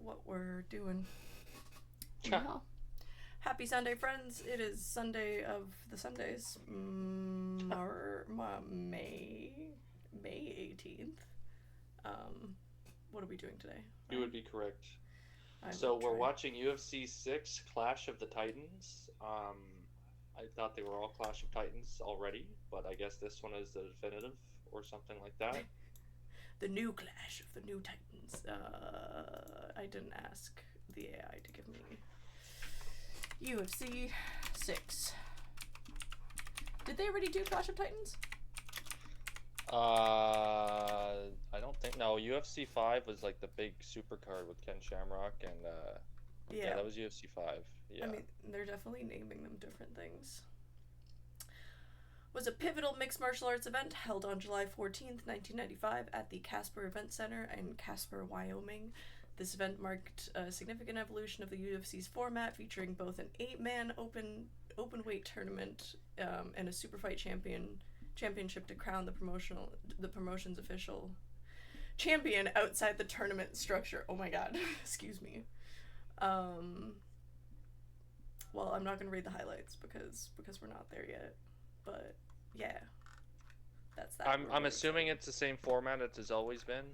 what we're doing. Yeah. Happy Sunday, friends. It is Sunday of the Sundays. May 18th. What are we doing today? You would be correct. I So will we're try. watching UFC 6 Clash of the Titans. I thought they were all Clash of Titans already, but I guess this one is the definitive or something like that. The new Clash of the New Titans. I didn't ask the AI to give me UFC 6. Did they already do Clash of Titans? I don't think no. UFC 5 was like the big super card with Ken Shamrock and yeah, Yeah. that was UFC 5. I Yeah. mean, they're definitely naming them different things. Was a pivotal mixed martial arts event held on July 14th, 1995 at the Casper Event Center in Casper, Wyoming. This event marked a significant evolution of the UFC's format, featuring both an 8-man open weight tournament and a super fight championship to crown the promotion's official champion outside the tournament structure. Oh my god, excuse me. Well, I'm not gonna read the highlights because we're not there yet. But yeah, that's that. I'm assuming it's the same format as it's always been.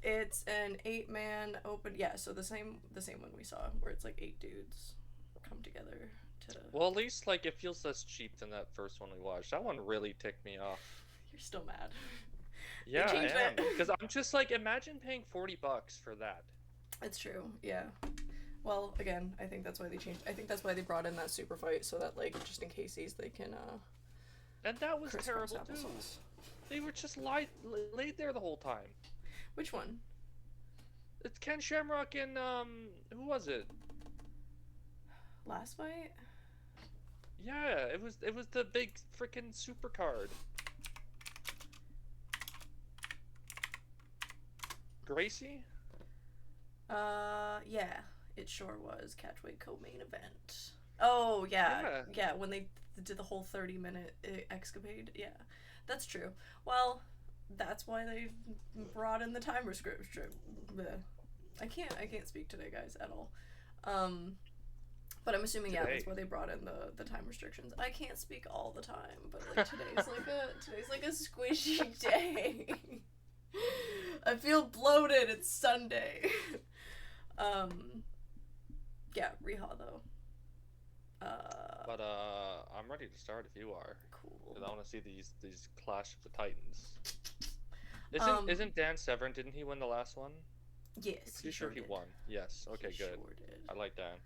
It's an 8-man open. Yeah, so the same one we saw where it's like 8 dudes come together to. Well, at least like it feels less cheap than that first one we watched. That one really ticked me off. You're still mad. Yeah, I changed am. it. Because I'm just like, imagine paying $40 for that. It's true. Yeah. Well, again, I think that's why they changed. I think that's why they brought in that super fight so that like just in case they can. And that was Chris terrible too. They were just laid there the whole time. Which one? It's Ken Shamrock and who was it? Last fight? Yeah, it was the big freaking super card. Gracie? Yeah, it sure was Catchweight co-main event. Oh yeah. When they did the whole 30-minute escapade. Yeah, that's true. Well, that's why they brought in the time restriction. I can't speak today, guys, at all. But I'm assuming Today. that's why they brought in the time restrictions. I can't speak all the time, but like today's like a squishy day. I feel bloated. It's Sunday. Yeah, Reha though. But I'm ready to start if you are. Cool. Because I want to see these Clash of the Titans. Isn't Dan Severn? Didn't he win the last one? Yes. Pretty sure he won. Yes. Okay, he good. Sure did. I like Dan.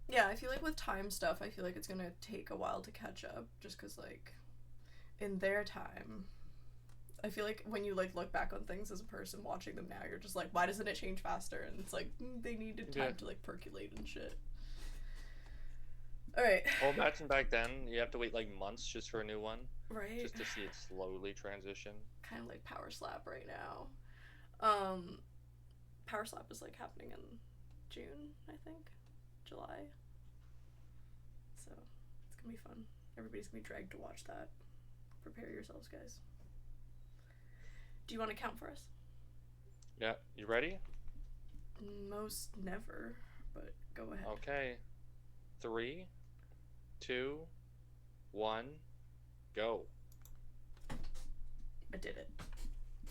Yeah, I feel like with time stuff, I feel like it's gonna take a while to catch up, just because like, in their time, I feel like when you like look back on things as a person watching them now, you're just like, why doesn't it change faster? And it's like they needed time to like percolate and shit. All right. Well, imagine back then you have to wait like months just for a new one, right? Just to see it slowly transition. Kind of like Power Slap right now. Power Slap is like happening in June, I think, July. So it's gonna be fun. Everybody's gonna be dragged to watch that. Prepare yourselves, guys. Do you want to count for us? Yeah, you ready? Most never, but go ahead. Okay. 3, 2, 1, go. I did it.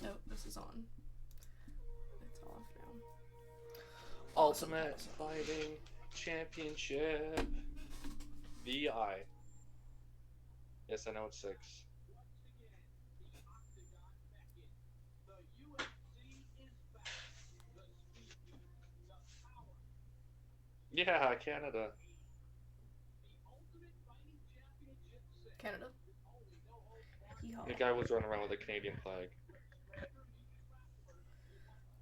Nope, this is on. It's off now. Ultimate Fighting Championship. VI. Yes, I know it's 6. Yeah, Canada. Canada. Yeehaw. The guy was running around with a Canadian flag.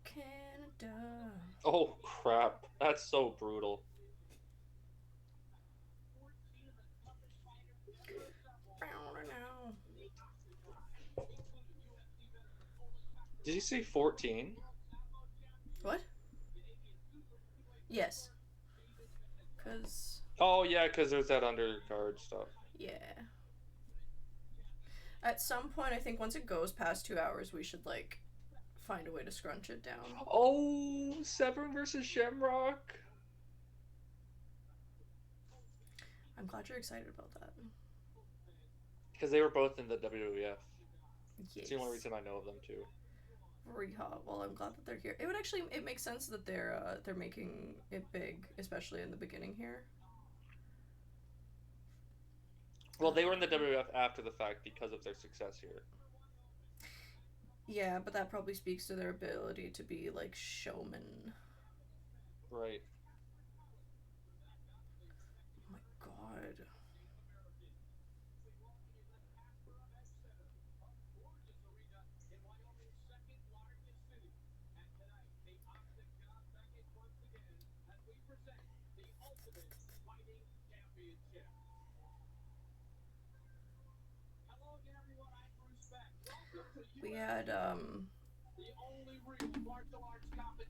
Canada. Oh crap, that's so brutal. Did you say 14? What? Yes. Cause. Oh yeah, because there's that undercard stuff. Yeah. At some point, I think once it goes past 2 hours, we should like find a way to scrunch it down. Oh, Severn versus Shamrock. I'm glad you're excited about that. Because they were both in the WWF. Yes. It's the only reason I know of them too. Very hot. Well, I'm glad that they're here. It makes sense that they're making it big, especially in the beginning here. Well, they were in the WWF after the fact because of their success here. Yeah, but that probably speaks to their ability to be like showmen. Right. Oh my god. We had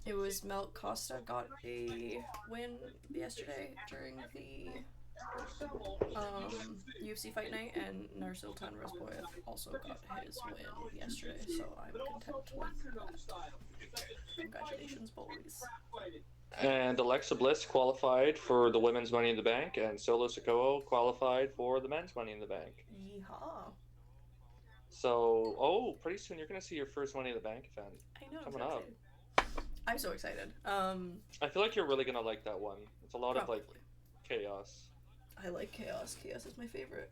it was Mel Costa got a win yesterday during the UFC fight night, and Nursultan Rozboyev also got his win yesterday, so I'm content with that. Congratulations, boys. And Alexa Bliss qualified for the women's Money in the Bank, and Solo Sikoa qualified for the men's Money in the Bank. Yeehaw. So, pretty soon you're going to see your first Money in the Bank event. I know, coming up. I'm so excited. I feel like you're really going to like that one. It's a lot probably. of, like, chaos. I like chaos. Chaos is my favorite.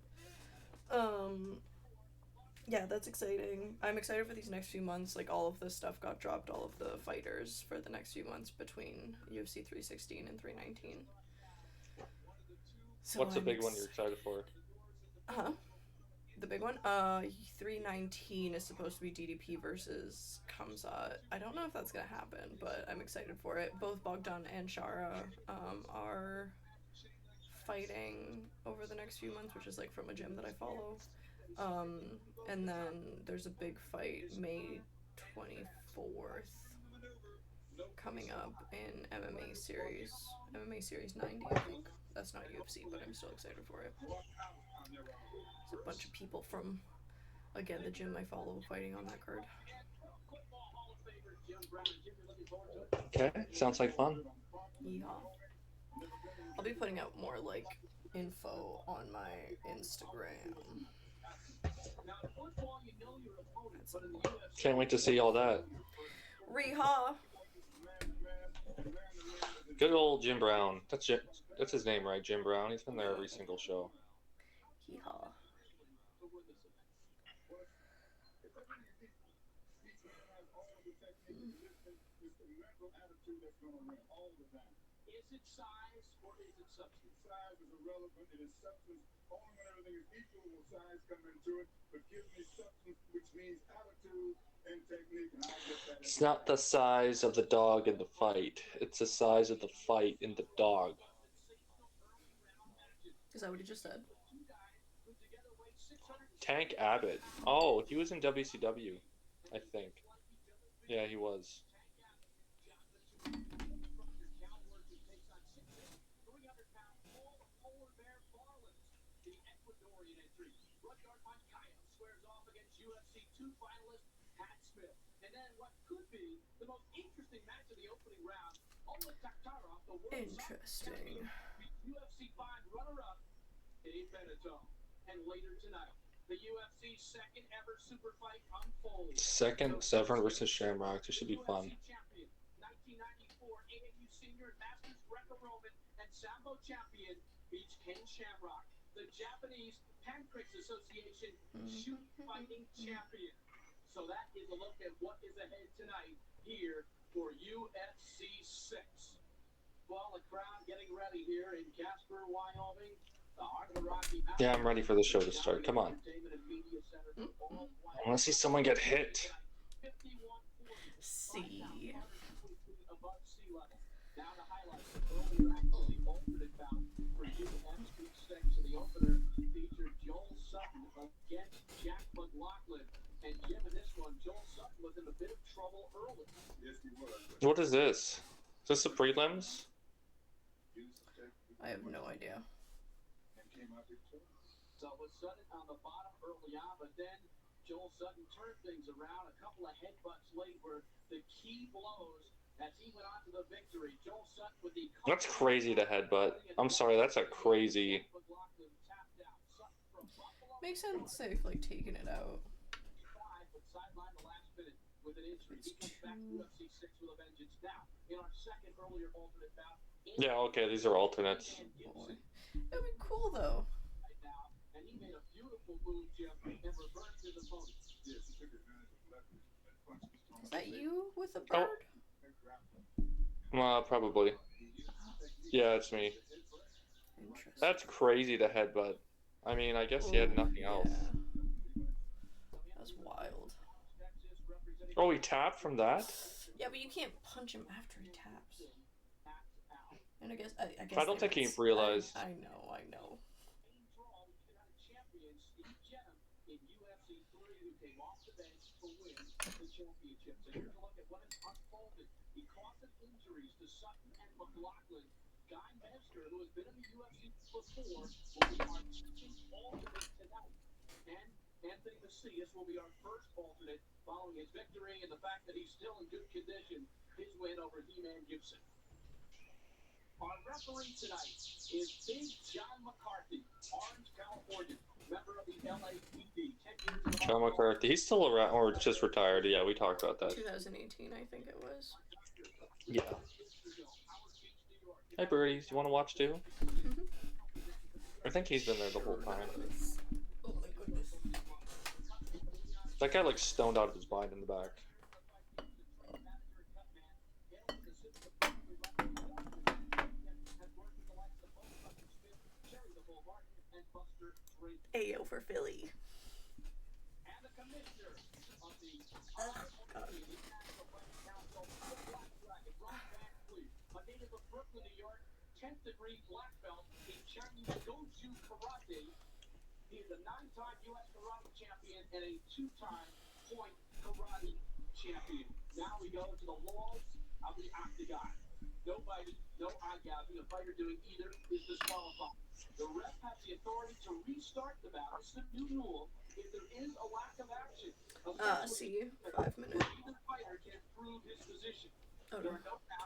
Yeah, that's exciting. I'm excited for these next few months. Like, all of this stuff got dropped, all of the fighters for the next few months between UFC 316 and 319. So what's the big one you're excited for? Huh? The big one? 319 is supposed to be DDP versus Kamzat. I don't know if that's gonna happen, but I'm excited for it. Both Bogdan and Shara are fighting over the next few months, which is like from a gym that I follow. And then there's a big fight May 24th coming up in MMA Series 90, I think. That's not UFC, but I'm still excited for it. There's a bunch of people from, again, the gym I follow fighting on that card. Okay, sounds like fun. Yeehaw. I'll be putting out more, like, info on my Instagram. Can't wait to see all that. Reha. Good old Jim Brown. That's his name, right? Jim Brown. He's been there every single show. Yeehaw. Is it size or is it substance? Size is irrelevant. It is substance. Only when everything is equal will size come into it. But give me substance, which means attitude and technique, and I'll get that. It's not the size of the dog in the fight. It's the size of the fight in the dog. Is that what you just said? Tank Abbott. Oh, he was in WCW, I think. Yeah, he was. UFC 2 finalist Pat Smith. And then what could be the most interesting match of the opening round, Oleg Taktarov, the world interesting UFC 5 runner-up, Dave Benetton. And later tonight, the UFC second ever super fight unfolds. Second Severn versus Shamrock. This should be fun. 1994 AAU Senior Masters Greco-Roman and Sambo champion beats Ken Shamrock, the Japanese Pancrase Association shoot fighting champion. So that is a look at what is ahead tonight here for UFC 6. Well, the crowd getting ready here in Casper, Wyoming. The heart of the Rocky Mountains. Yeah, I'm ready for the show to start. Come on. I want to see someone get hit. See. Now the highlights of earlier action, the alternate bout for UFC 6. The opener featured Joel Sutton against Jack McLaughlin. And given this one, Joel Sutton was in a bit of trouble early. Yes, he was. What is this? Is this the prelims? I have no idea. So with Sutton on the bottom early on, but then Joel Sutton turned things around. A couple of headbutts late were the key blows as he went on to the victory. Joel Sutton with the... That's crazy to headbutt. I'm sorry, that's a crazy... Makes sense if, like, taking it out. Yeah, okay, these are alternates. Boy. That'd be cool, though. Is that you with a bird? Probably. Yeah, it's me. Interesting. That's crazy to headbutt. I mean, I guess he had nothing else. That's wild. Oh, he tapped from that? Yeah, but you can't punch him after he taps. And I guess I don't think he realized. I know. Guy Mester, who has been in the UFC before, will be our second alternate tonight. And Anthony Macias will be our first alternate following his victory and the fact that he's still in good condition, his win over He-Man Gibson. Our referee tonight is Big John McCarthy, Orange, California, member of the LAPD. 10 years John McCarthy. He's still around, or just retired. Yeah, we talked about that. 2018, I think it was. Yeah. Hey, birdies, you want to watch too? I think he's been there the whole time. Oh my goodness. That guy like stoned out of his mind in the back. Ayo for Philly. Oh, God. Native of Brooklyn, New York, 10th degree black belt in Chinese Goju Karate. He is a 9-time U.S. karate champion and a 2-time point karate champion. Now we go to the walls of the octagon. No biting, no eye gouging. A fighter doing either is disqualified. The ref has the authority to restart the bout. It's the new rule if there is a lack of action. See, 5 minutes. Either fighter can prove his position. Oh no,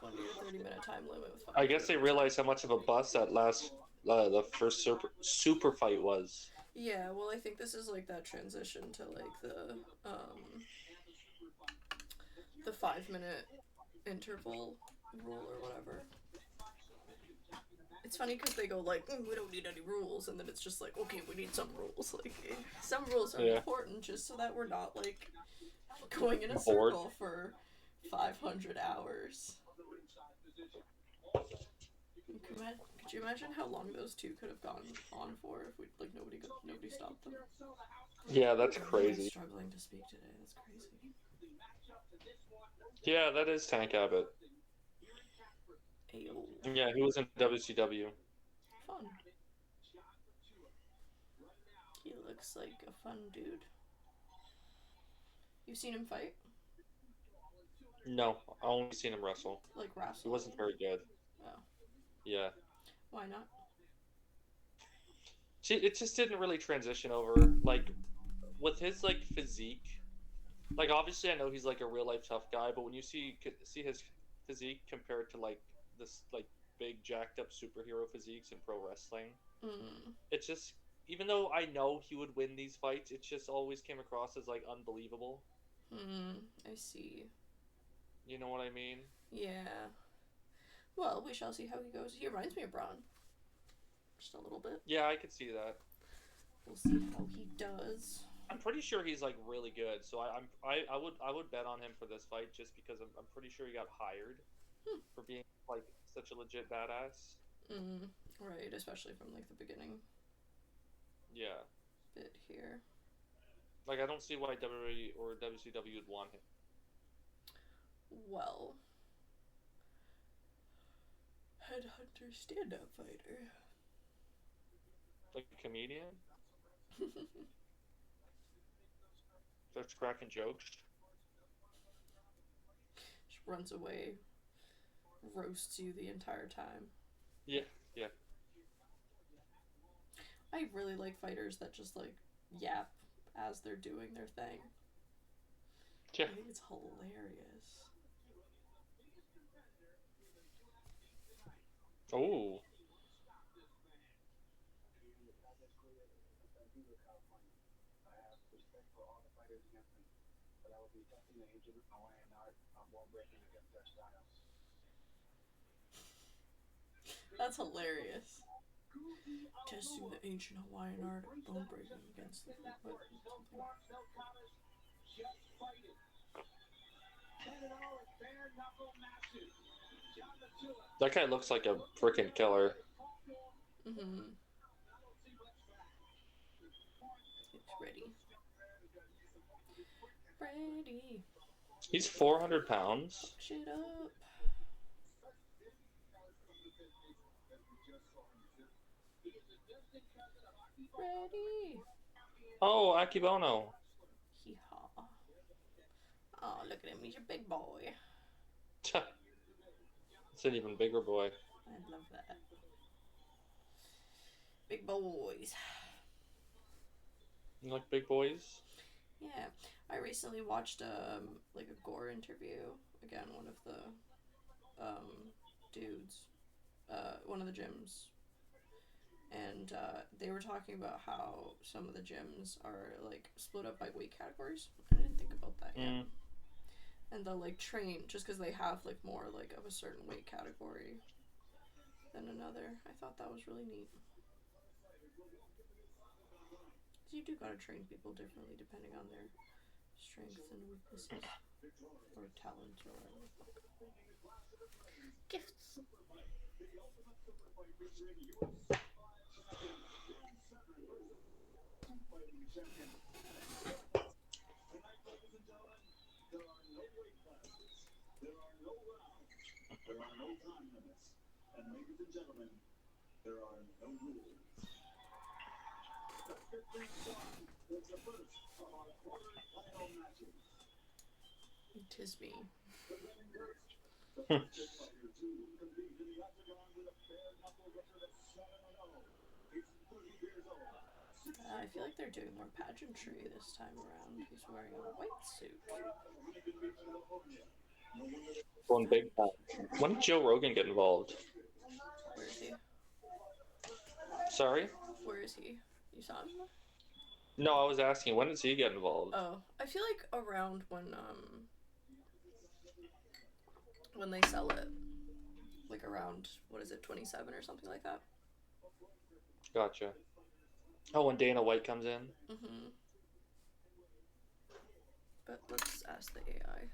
20 or 30 minute time limit. With I guess they realized how much of a bust that the first super fight was. Yeah, well, I think this is like that transition to like the 5 minute interval rule or whatever. It's funny because they go like, we don't need any rules, and then it's just like, okay, we need some rules. Like, some rules are important just so that we're not like going in a circle for 500 hours. Could you imagine how long those two could have gone on for if nobody stopped them? Yeah, that's crazy. I'm struggling to speak today. That's crazy. Yeah, that is Tank Abbott. Ayo. Yeah, he was in WCW. Fun. He looks like a fun dude. You've seen him fight? No, I only seen him wrestle. Like wrestle? He wasn't very good. Oh. Yeah. Why not? It just didn't really transition over. Like, with his, like, physique. Like, obviously I know he's, like, a real-life tough guy, but when you see his physique compared to, like, this, like, big, jacked-up superhero physiques in pro wrestling, it's just... Even though I know he would win these fights, it just always came across as, like, unbelievable. I see. You know what I mean? Yeah. Well, we shall see how he goes. He reminds me of Braun. Just a little bit. Yeah, I could see that. We'll see how he does. I'm pretty sure he's like really good, so I would bet on him for this fight just because I'm pretty sure he got hired for being like such a legit badass. Right, especially from like the beginning. Yeah. Bit here. Like I don't see why WWE or WCW would want him. Well, headhunter, stand-up fighter. Like a comedian? Starts cracking jokes. Just runs away, roasts you the entire time. Yeah. I really like fighters that just like yap as they're doing their thing. Yeah. I think it's hilarious. Oh. That's hilarious. Testing the ancient Hawaiian art of bone breaking against the That guy looks like a freaking killer. Mm-hmm. It's ready. Ready. He's 400 pounds. Shit up. Ready. Oh, Akibono. Hee-haw. Oh, look at him. He's a big boy. It's an even bigger boy. I love that. Big boys. You like big boys? Yeah. I recently watched like a Gore interview. Again, one of the dudes. One of the gyms. And they were talking about how some of the gyms are like split up by weight categories. I didn't think about that yet. And they'll like train just because they have like more like of a certain weight category than another. I thought that was really neat. So you do gotta train people differently depending on their strengths and weaknesses. Or talents or whatever the fuck. Gifts. There are no time limits. And ladies and gentlemen, there are no rules. Let's get things started. It's the first of our quarter-final matches. Tis me. The fastest fighter to compete in the octagon with a bare-knuckle record of 7-0. He's 30 years old. I feel like they're doing more pageantry this time around. He's wearing a white suit. Going big time. When did Joe Rogan get involved? Where is he? Sorry? Where is he? You saw him? No, I was asking, when does he get involved? Oh, I feel like around when they sell it. Like around, what is it, 27 or something like that? Gotcha. Oh, when Dana White comes in? Mm-hmm. But let's ask the AI.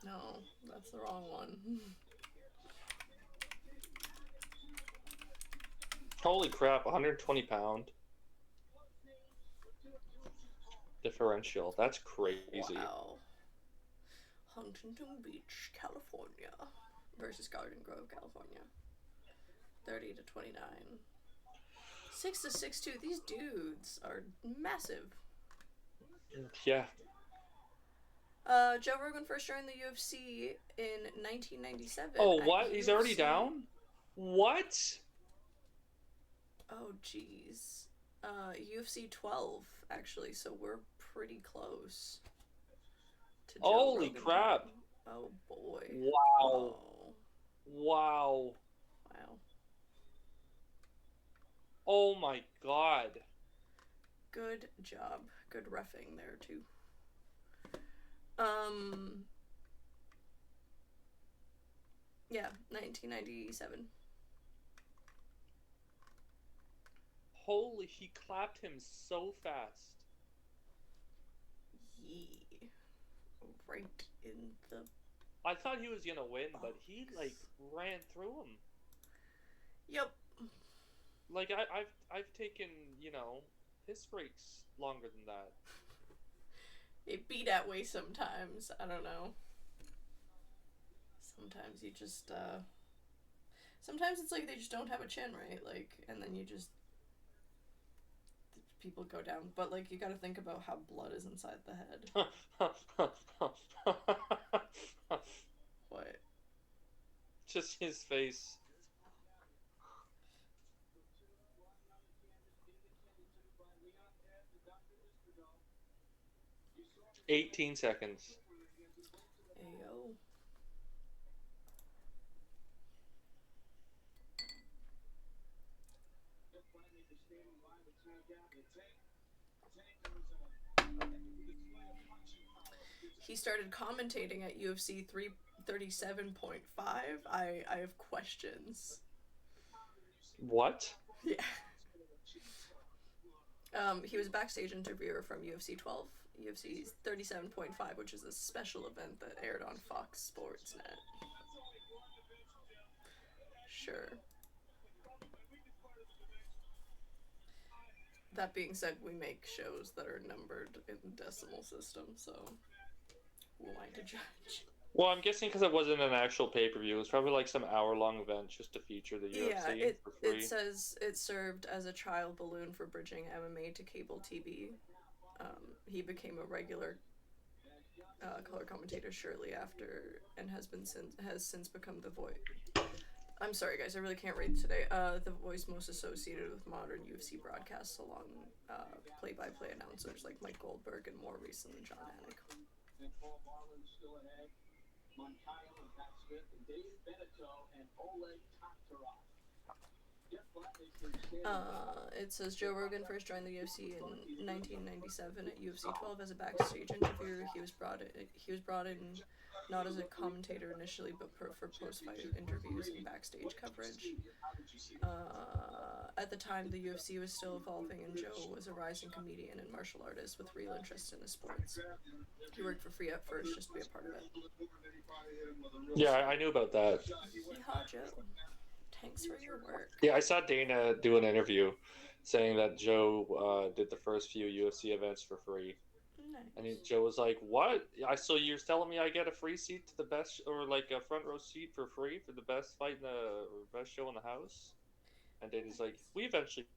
No, that's the wrong one. Holy crap, 120 pound differential. That's crazy. Wow. Huntington Beach, California versus Garden Grove, California. 30 to 29. 6 to 6'2". These dudes are massive. Yeah. Joe Rogan first joined the UFC in 1997. Oh, what? He's already down? What? Oh, jeez. UFC 12, actually, so we're pretty close to Joe Holy Rogan. crap. Oh, boy. Wow. Oh. Wow. Wow. Oh my god. Good job. Good reffing there, too. Yeah, 1997. Holy, he clapped him so fast. Yeah. Right in the... I thought he was gonna win, but he, like, ran through him. Yep. Like, I've taken, you know, piss breaks longer than that. It be that way sometimes. I don't know. Sometimes you just, sometimes it's like they just don't have a chin, right? Like, and then you just... people go down. But like, you got to think about how blood is inside the head. What? Just his face. 18 seconds. Ayo. He started commentating at UFC 337.5. I have questions. What? Yeah. He was a backstage interviewer from UFC 12, UFC 37.5, which is a special event that aired on Fox Sports Net. Sure. That being said, we make shows that are numbered in decimal system, so who am I to judge? Well, I'm guessing because it wasn't an actual pay-per-view. It was probably like some hour-long event just to feature the UFC for free. It says it served as a trial balloon for bridging MMA to cable TV. He became a regular color commentator shortly after, and has since become the voice. I'm sorry, guys, I really can't read today. The voice most associated with modern UFC broadcasts, along play-by-play announcers like Mike Goldberg and more recently John Anik. And Paul Marlin still ahead. Moncayo and Pat Smith and Dave Beneteau and Oleg Taktarov. It says Joe Rogan first joined the UFC in 1997 at UFC 12 as a backstage interviewer. He was brought in not as a commentator initially, but for post-fight interviews and backstage coverage. At the time, the UFC was still evolving, and Joe was a rising comedian and martial artist with real interest in the sports. He worked for free at first just to be a part of it. Yeah, I knew about that. Yeehaw, Joe. Thanks for your work. Yeah, I saw Dana do an interview saying that Joe did the first few UFC events for free. Nice. And Joe was like, "What? So you're telling me I get a free seat to the best, or like a front row seat for free for the best fight in the or best show in the house?" And Dana's like, "We eventually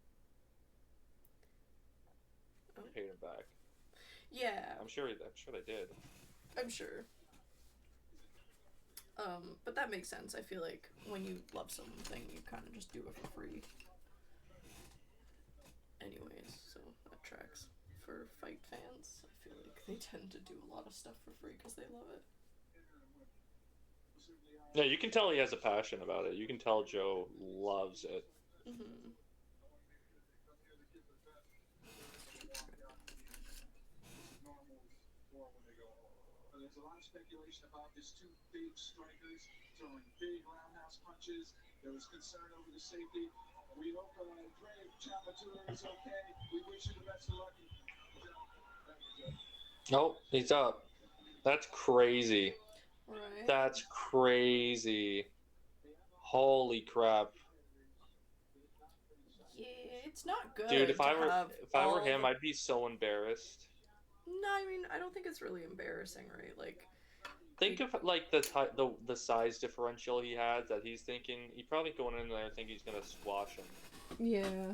paid him back." Yeah. I'm sure they did. I'm sure. But that makes sense. I feel like when you love something, you kind of just do it for free. Anyways, so that tracks. For fight fans, I feel like they tend to do a lot of stuff for free because they love it. Yeah, you can tell he has a passion about it. You can tell Joe loves it. Mm-hmm. There's a lot of speculation about these two big strikers throwing big roundhouse punches. There was concern over the safety. We hope Greg Chappatura is okay. We wish you the best of luck. Oh, he's up. That's crazy. Right. That's crazy. Holy crap. Yeah, it's not good. Dude, if I were him, I'd be so embarrassed. No, I mean, I don't think it's really embarrassing, right? Like, think of like the size differential he has that he's thinking. He probably going in there thinking he's gonna squash him. Yeah.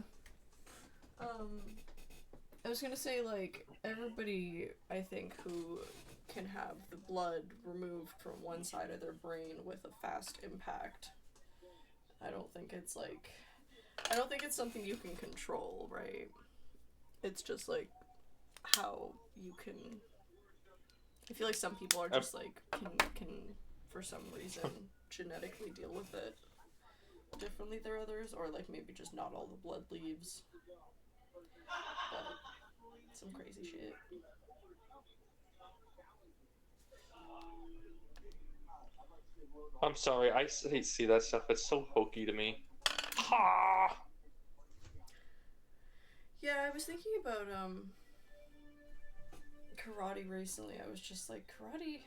I was gonna say, like, everybody, I think, who can have the blood removed from one side of their brain with a fast impact, I don't think it's something you can control, right? It's just, like, how you can... I feel like some people are just, like, can for some reason, genetically deal with it differently than others, or, like, maybe just not all the blood leaves. But some crazy shit. I'm sorry, I see that stuff. It's so hokey to me. Ha! Yeah, I was thinking about karate recently. I was just like, karate.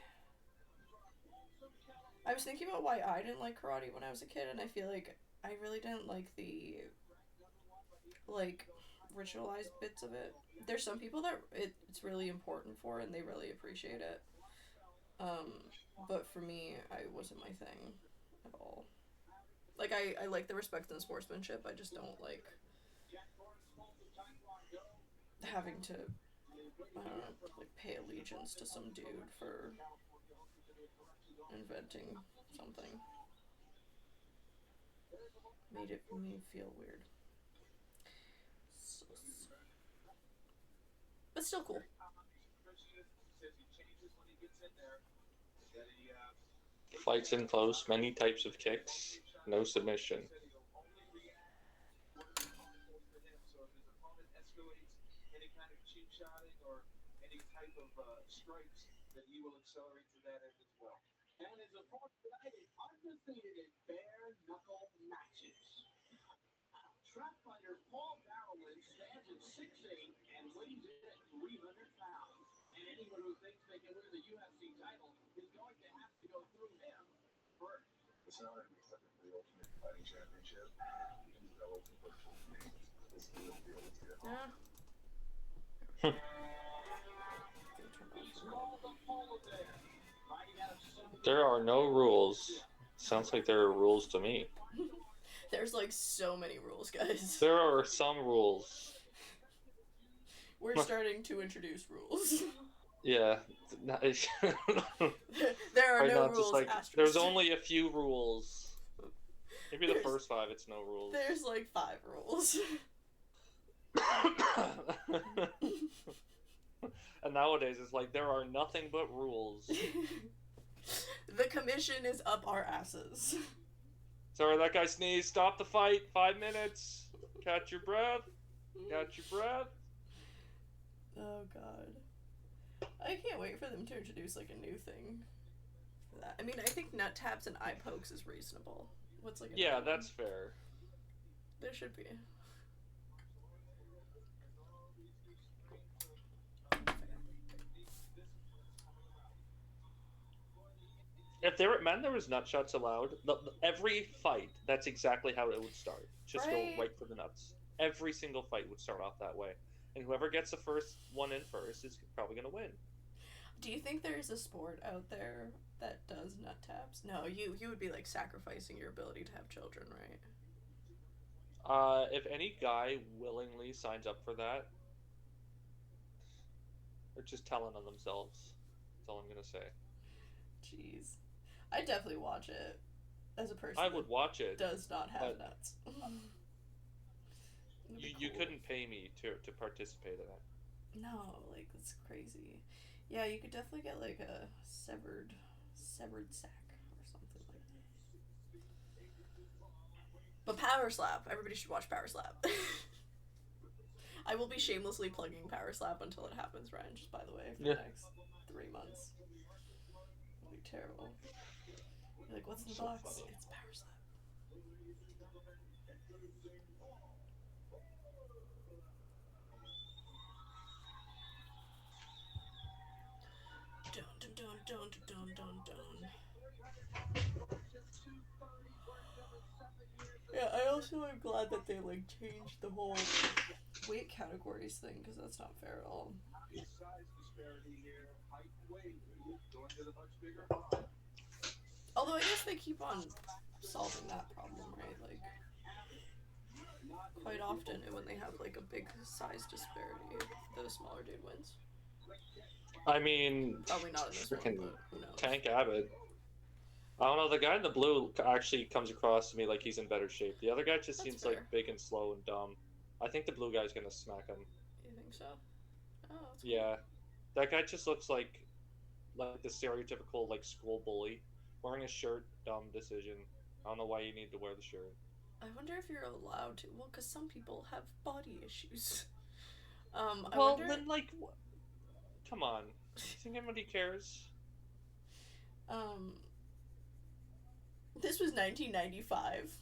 I was thinking about why I didn't like karate when I was a kid, and I feel like I really didn't like the ritualized bits of it. There's some people that it's really important for and they really appreciate it. But for me, it wasn't my thing at all. Like, I like the respect and the sportsmanship, I just don't like having to, I don't know, like pay allegiance to some dude for inventing something. Made me feel weird. So, but still cool. Fights in close, many types of kicks, no submission. That he will accelerate to that end as well. And his opponent tonight is undefeated in bare knuckle matches. Trap fighter Paul Barrowin stands at 6'8" and weighs in at 300 pounds. And anyone who thinks they can win the UFC title is going to have to go through him first. It's not only accepted for the Ultimate Fighting Championship, and developed a virtual name. This is the deal. Yeah. There are no rules. Sounds like there are rules to me. There's like so many rules, guys. There are some rules. We're starting to introduce rules. Yeah. There are no rules. Like, there's only a few rules. Maybe the first 5, it's no rules. There's like 5 rules. And nowadays it's like there are nothing but rules. The commission is up our asses. Sorry, that guy sneezed. Stop the fight. 5 minutes. Catch your breath. Catch your breath. Oh god. I can't wait for them to introduce like a new thing for that. I mean, I think nut taps and eye pokes is reasonable. What's like yeah, that's fair. There should be. If there was nut shots allowed, every fight, that's exactly how it would start. Just go right for the nuts. Every single fight would start off that way. And whoever gets the first one in first is probably going to win. Do you think there's a sport out there that does nut taps? No, you would be like sacrificing your ability to have children, right? If any guy willingly signs up for that, they're just telling on themselves. That's all I'm going to say. Jeez. I'd definitely watch it as a person. I would watch it. Does not have nuts. You couldn't pay me to participate in that. No, like that's crazy. Yeah, you could definitely get like a severed sack or something like that. But Power Slap, everybody should watch Power Slap. I will be shamelessly plugging Power Slap until it happens, Ryan, just by the way, for the next 3 months. It'll be terrible. You're like, what's in the box? It's Power Slap. Dun dun dun dun dun dun. Yeah, I also am glad that they like changed the whole weight categories thing, because that's not fair at all. Although I guess they keep on solving that problem, right? Like, quite often when they have like a big size disparity, the smaller dude wins. I mean, probably not in this freaking one, but who knows? Tank Abbott. I don't know, the guy in the blue actually comes across to me like he's in better shape. The other guy just seems fair. like big and slow and dumb. I think the blue guy's gonna smack him. You think so? Oh, that's cool. Yeah. That guy just looks like the stereotypical like school bully. Wearing a shirt, dumb decision. I don't know why you need to wear the shirt. I wonder if you're allowed to. Well, because some people have body issues. Well, then, like, come on. You think anybody cares? This was 1995.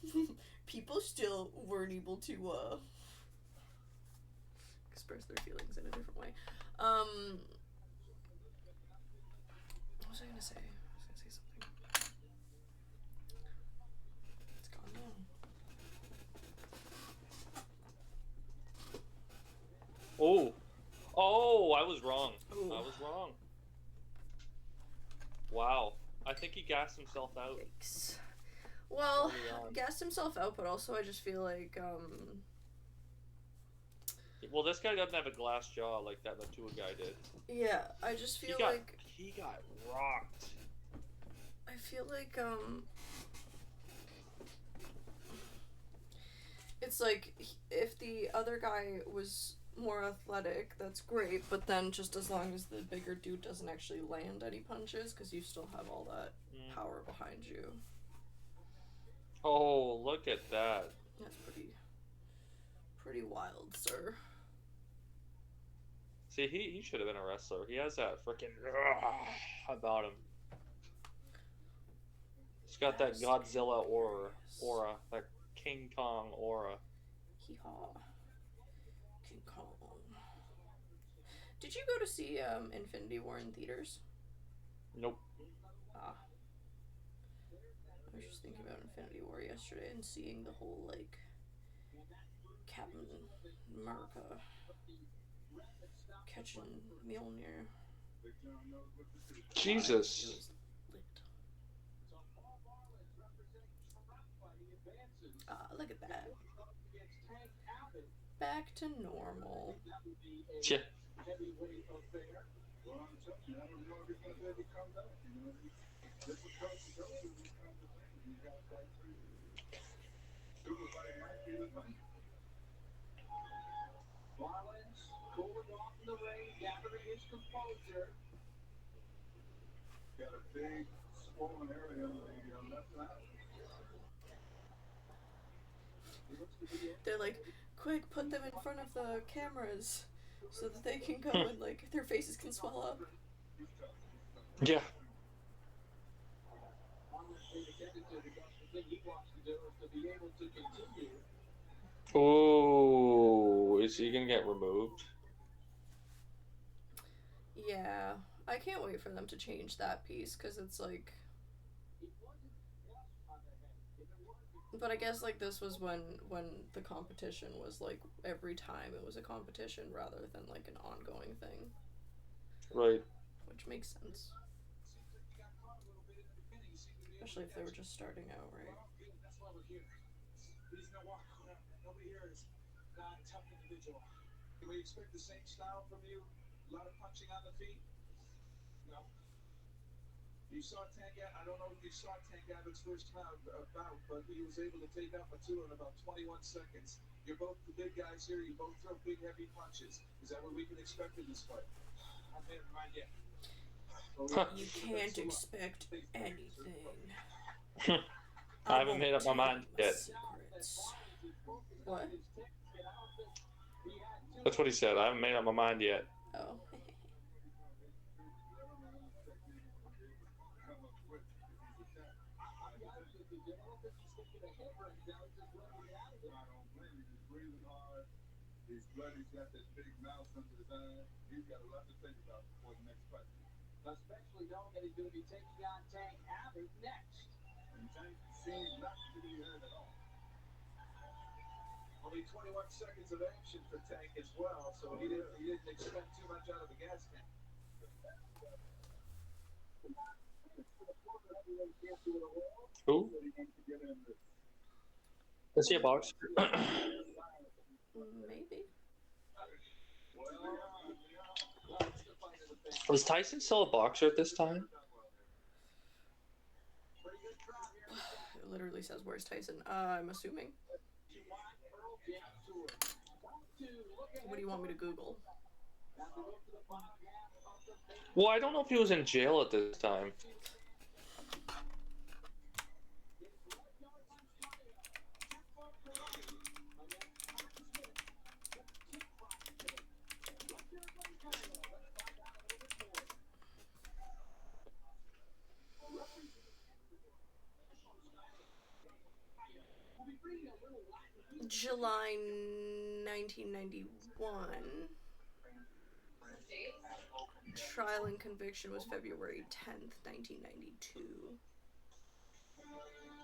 People still weren't able to, express their feelings in a different way. What was I gonna say? I was gonna say something. It's gone now. Oh, I was wrong. Ooh. I was wrong. Wow. I think he gassed himself out. Yikes. Well, gassed himself out, but also I just feel like, Well, this guy doesn't have a glass jaw like that Latua guy did. Yeah, I just feel He got rocked. I feel like it's like if the other guy was more athletic, that's great, but then just as long as the bigger dude doesn't actually land any punches, because you still have all that power behind you. Oh, look at that. That's pretty wild, sir. See, he should have been a wrestler. He has that freaking about him. He's got that Godzilla aura, that King Kong aura. Hee-haw. King Kong. Did you go to see Infinity War in theaters? Nope. Ah. I was just thinking about Infinity War yesterday and seeing the whole, like, Captain America catching Mjolnir. Jesus. It was lit. Look at that. Back to normal. Yeah. Marlins cooling off in the rain, gathering his composure. Got a big swollen area on the left side. They're like, quick, put them in front of the cameras so that they can go and, like, their faces can swell up. Yeah. Oh, is he gonna get removed? Yeah, I can't wait for them to change that piece, because it's like... But I guess, like, this was when the competition was, like, every time it was a competition rather than, like, an ongoing thing. Right. Which makes sense. Especially if they were just starting out, right? Nobody here is not a tough individual. Can we expect the same style from you? A lot of punching on the feet? No. You saw Tank, I don't know if you saw Tank Abbott's first bout, but he was able to take out Matua in about 21 seconds. You're both the big guys here. You both throw big, heavy punches. Is that what we can expect in this fight? I've made up my mind yet. You can't expect anything. I haven't made up my mind yet. Secrets. What? That's what he said. I haven't made up my mind yet. Oh. He's bloody, he's got that big mouth under his eye. He's got a lot to think about before the next fight. Especially knowing that he's going to be taking on Tank Abbott next. And Tank seems not to be hurt at all. Only 21 seconds of action for Tank as well, so he didn't expect too much out of the gas tank. Who? Is he a boxer? Maybe. Was Tyson still a boxer at this time? It literally says, where's Tyson? I'm assuming. What do you want me to Google? Well, I don't know if he was in jail at this time. July 1991. Trial and conviction was February 10th, 1992.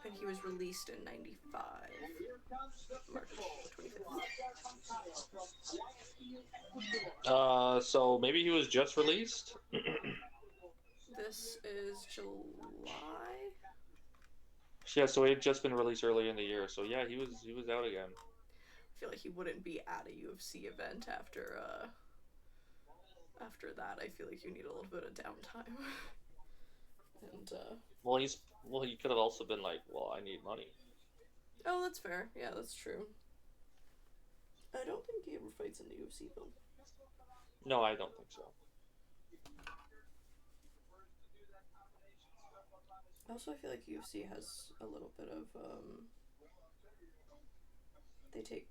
And he was released in 95. March 25th. So maybe he was just released? This is July? Yeah, so he had just been released early in the year. So yeah, he was out again. feel like he wouldn't be at a UFC event after that. I feel like you need a little bit of downtime. And Well, he could have also been like, well, I need money. oh, that's fair. Yeah, that's true. I don't think he ever fights in the UFC though. No, I don't think so. Also, I feel like UFC has a little bit of they take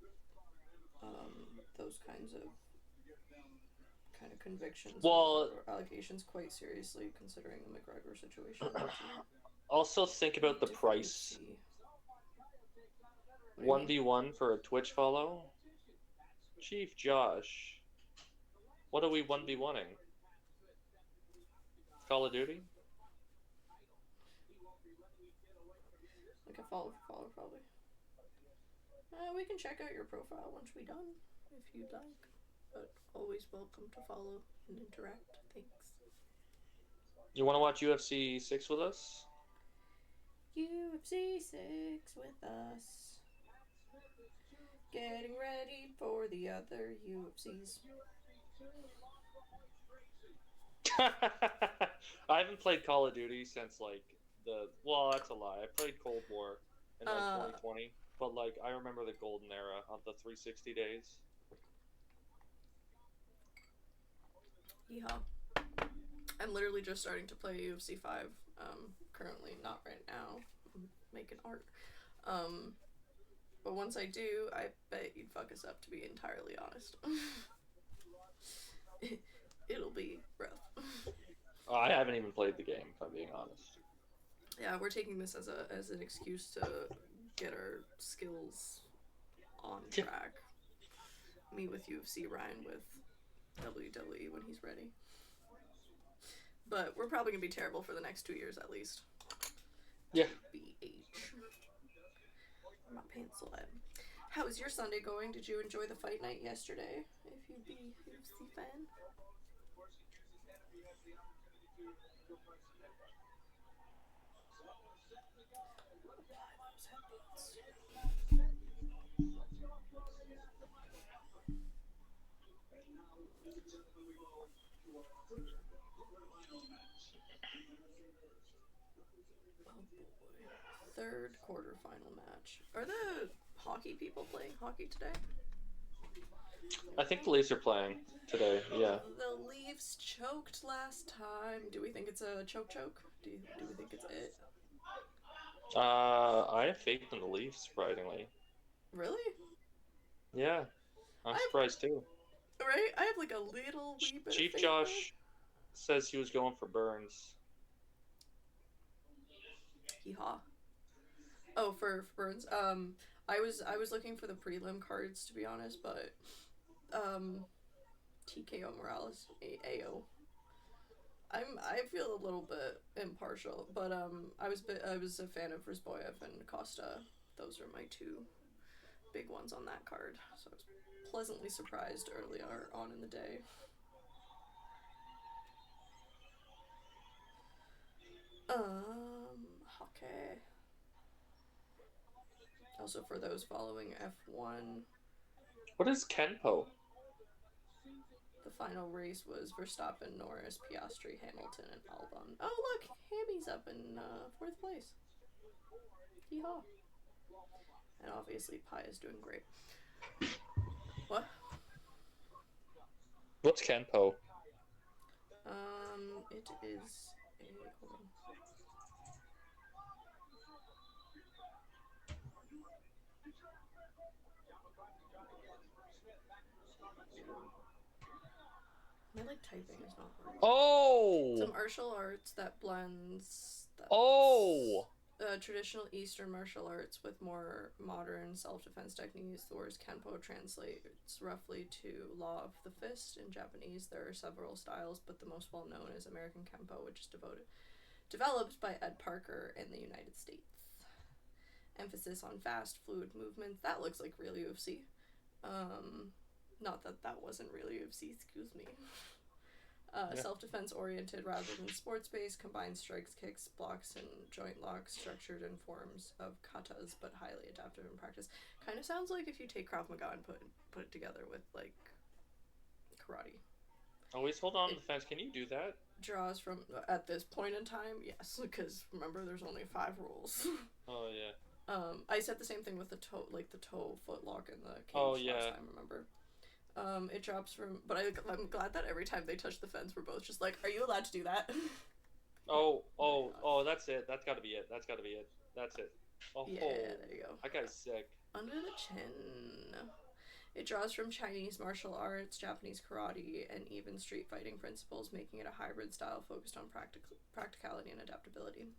those kinds of convictions or allegations quite seriously, considering the McGregor situation. Also, think about the price. 1v1 for a Twitch follow. Chief Josh, what are we 1v1ing? Call of Duty? Like a follow for follow, probably. We can check out your profile once we're done, if you'd like. But always welcome to follow and interact. Thanks. You want to watch UFC 6 with us? UFC 6 with us. Getting ready for the other UFCs. I haven't played Call of Duty since well, that's a lie. I played Cold War in 2020, but I remember the golden era of the 360 days. Yeehaw. I'm literally just starting to play UFC 5. Currently, not right now. I'm making art. But once I do, I bet you'd fuck us up, to be entirely honest. It'll be rough. I haven't even played the game, if I'm being honest. Yeah, we're taking this as an excuse to get our skills on track. Me with UFC, Ryan with WWE when he's ready. But we're probably going to be terrible for the next 2 years at least. Yeah. BH. My pencil at. How was your Sunday going? Did you enjoy the fight night yesterday? If you'd be a UFC fan. Third quarterfinal match. Are the hockey people playing hockey today? I think the Leafs are playing today, yeah. The Leafs choked last time. Do we think it's a choke? Do we think it's it? I have faith in the Leafs, surprisingly. Really? Yeah. I'm surprised too. Right? I have a little wee bit Chief of faith Josh says he was going for Burns. Hee-haw. Oh, for Burns. I was looking for the prelim cards, to be honest, but TKO Morales, AO. I feel a little bit impartial, but I was a fan of Rizboyev and Costa. Those are my two big ones on that card. So I was pleasantly surprised earlier on in the day. Hockey. Also, for those following F1. What is Kenpo? The final race was Verstappen, Norris, Piastri, Hamilton, and Albon. Oh, look! Hammy's up in 4th place. Yeehaw. And obviously, Pi is doing great. What? What's Kenpo? It is a... Hold on. My typing is not working. Oh! Some martial arts that blends... traditional Eastern martial arts with more modern self-defense techniques. The word Kenpo translates roughly to law of the fist in Japanese. There are several styles, but the most well-known is American Kenpo, which is developed by Ed Parker in the United States. Emphasis on fast, fluid movements. That looks like real UFC. Not that wasn't real UFC, excuse me. Yeah. Self-defense oriented rather than sports-based, combines strikes, kicks, blocks, and joint locks, structured in forms of katas, but highly adaptive in practice. Kind of sounds like if you take Krav Maga and put it together with like karate. Always hold on to the fence. Can you do that? Draws from at this point in time, yes, because remember there's only 5 rules. Oh yeah. I said the same thing with the toe foot lock in the cage last time. Remember. It drops from, but I'm glad that every time they touch the fence, we're both just like, "Are you allowed to do that?" Oh, that's it. That's gotta be it. That's gotta be it. That's it. Oh, Yeah, there you go. That guy's sick. Under the chin. It draws from Chinese martial arts, Japanese karate, and even street fighting principles, making it a hybrid style focused on practicality and adaptability.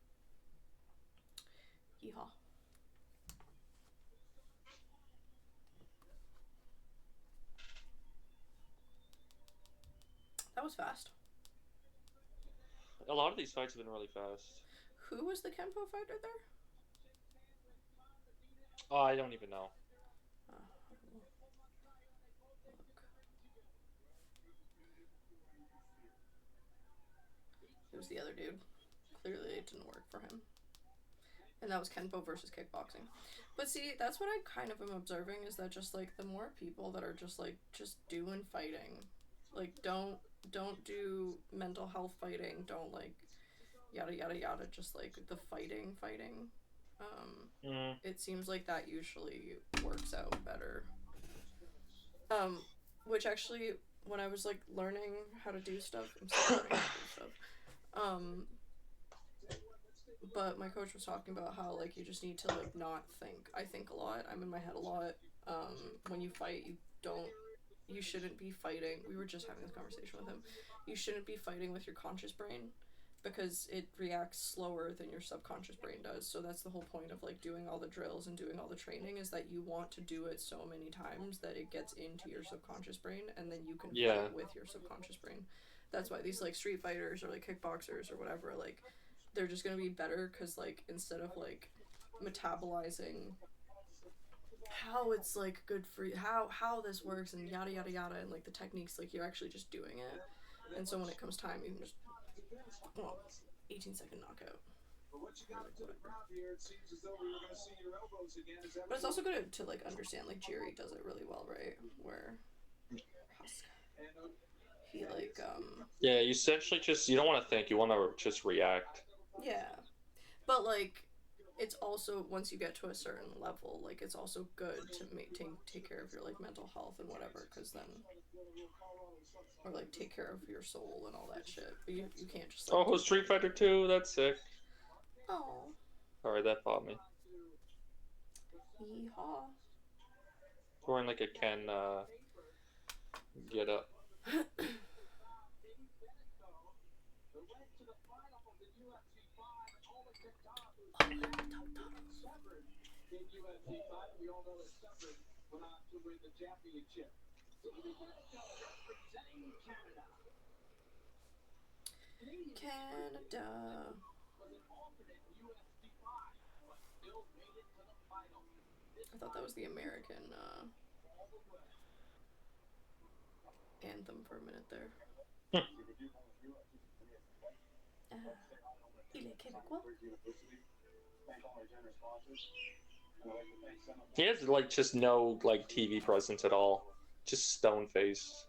Yeehaw. That was fast. A lot of these fights have been really fast. Who was the Kenpo fighter there? Oh, I don't even know. It was the other dude. Clearly it didn't work for him. And that was Kenpo versus kickboxing. But see, that's what I kind of am observing, is that just like the more people that are just doing fighting, like don't do mental health fighting, don't like yada yada yada, just like the fighting. It seems like that usually works out better. Which actually, when I was like learning how to do stuff, I'm still learning how to do stuff. But my coach was talking about how like you just need to like not think. I think a lot. I'm in my head a lot. When you fight, you shouldn't be fighting. We were just having this conversation with him. You shouldn't be fighting with your conscious brain, because it reacts slower than your subconscious brain does. So that's the whole point of like doing all the drills and doing all the training, is that you want to do it so many times that it gets into your subconscious brain, and then you can fight with your subconscious brain. That's why these like street fighters or like kickboxers or whatever, like they're just gonna be better, because like instead of like metabolizing how it's like good for you, how this works and yada yada yada, and like the techniques, like you're actually just doing it. And so when it comes time, you can just 18-second knockout. But it's also good to like understand, like Jerry does it really well, right? Where he like yeah, you essentially you don't want to think, you want to just react. Yeah, but like it's also, once you get to a certain level, like it's also good to take care of your like mental health and whatever, because then, or like take care of your soul and all that shit. But you can't just like, oh, Street Fighter 2, that's sick. Oh. Sorry, that bothered me. Yeehaw. Wearing like a Ken get up. Canada. I thought that was the American anthem for a minute there. Il est Québécois. He has like just no like TV presence at all. Just stone face.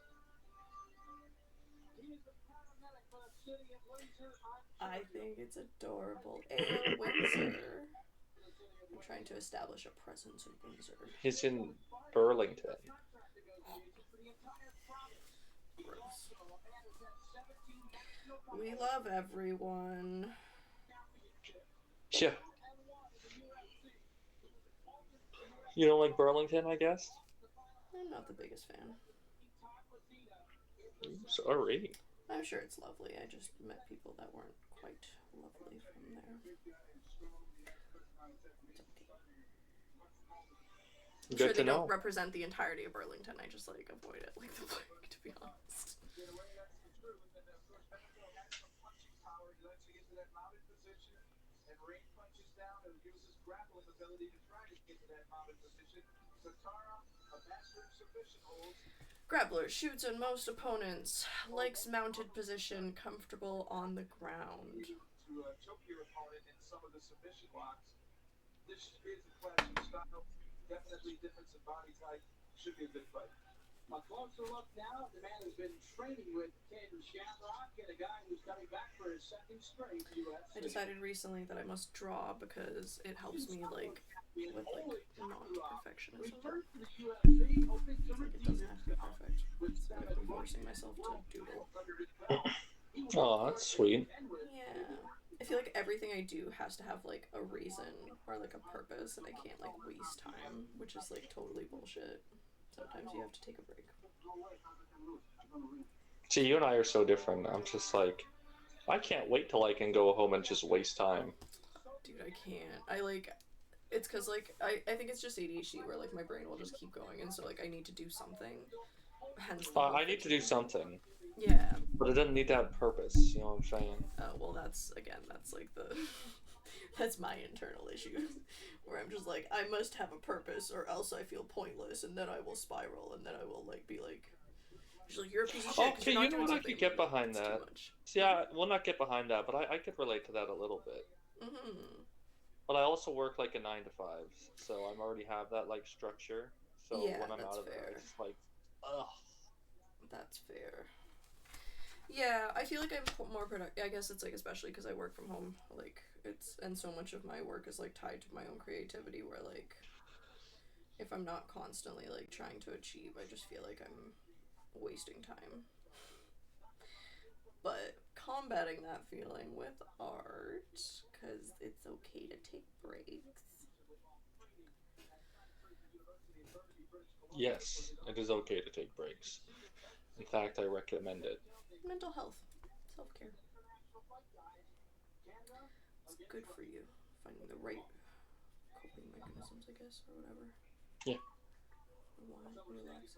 I think it's adorable. Ayo, Windsor. I'm trying to establish a presence in Windsor. He's in Burlington. Gross. We love everyone. Yeah. You don't like Burlington, I guess? I'm not the biggest fan. Sorry. I'm sure it's lovely. I just met people that weren't quite lovely from there. I'm Good sure they to know. don't represent the entirety of Burlington. I just like avoid it like the plague, to be honest. Grappler shoots at most opponents. Likes mounted position, comfortable on the ground. To choke your opponent in some of the submission locks. This is a classic style. Definitely difference in body type. Should be a good fight. A closer look now. The man has been training with Ken Shamrock and a guy who's coming back for his second straight UFC. I decided recently that I must draw because it helps me like with like non-perfectionism. Return to the UFC. Open to Like it doesn't have to be perfect. So like I'm forcing myself to doodle. Oh, that's sweet. Yeah. I feel like everything I do has to have like a reason or like a purpose, and I can't like waste time, which is like totally bullshit. Sometimes you have to take a break. See, you and I are so different. I'm just like, I can't wait till I can go home and just waste time. Dude, I can't. I like, it's because like, I think it's just ADHD where like my brain will just keep going, and so like I need to do something. Hence the whole I need to do something. Yeah. But it doesn't need to have purpose, you know what I'm saying? Well, that's like the, that's my internal issue, where I'm just like, I must have a purpose or else I feel pointless, and then I will spiral, and then I will like be like, she's like, you're a piece of shit. Okay, you know what, I could get behind that. See, I will not get behind that, but I could relate to that a little bit. Mm-hmm. But I also work like a 9 to 5, so I already have that like structure. So Yeah, when I'm that's out of fair. there, it's like, ugh. That's fair. Yeah, I feel like I'm more productive. I guess it's like especially because I work from home. Like it's and so much of my work is like tied to my own creativity. Where like, if I'm not constantly like trying to achieve, I just feel like I'm wasting time. But combating that feeling with art, because it's okay to take breaks. Yes, it is okay to take breaks. In fact, I recommend it. Mental health, self-care. It's good for you. Finding the right coping mechanisms, I guess, or whatever. Yeah. Relax.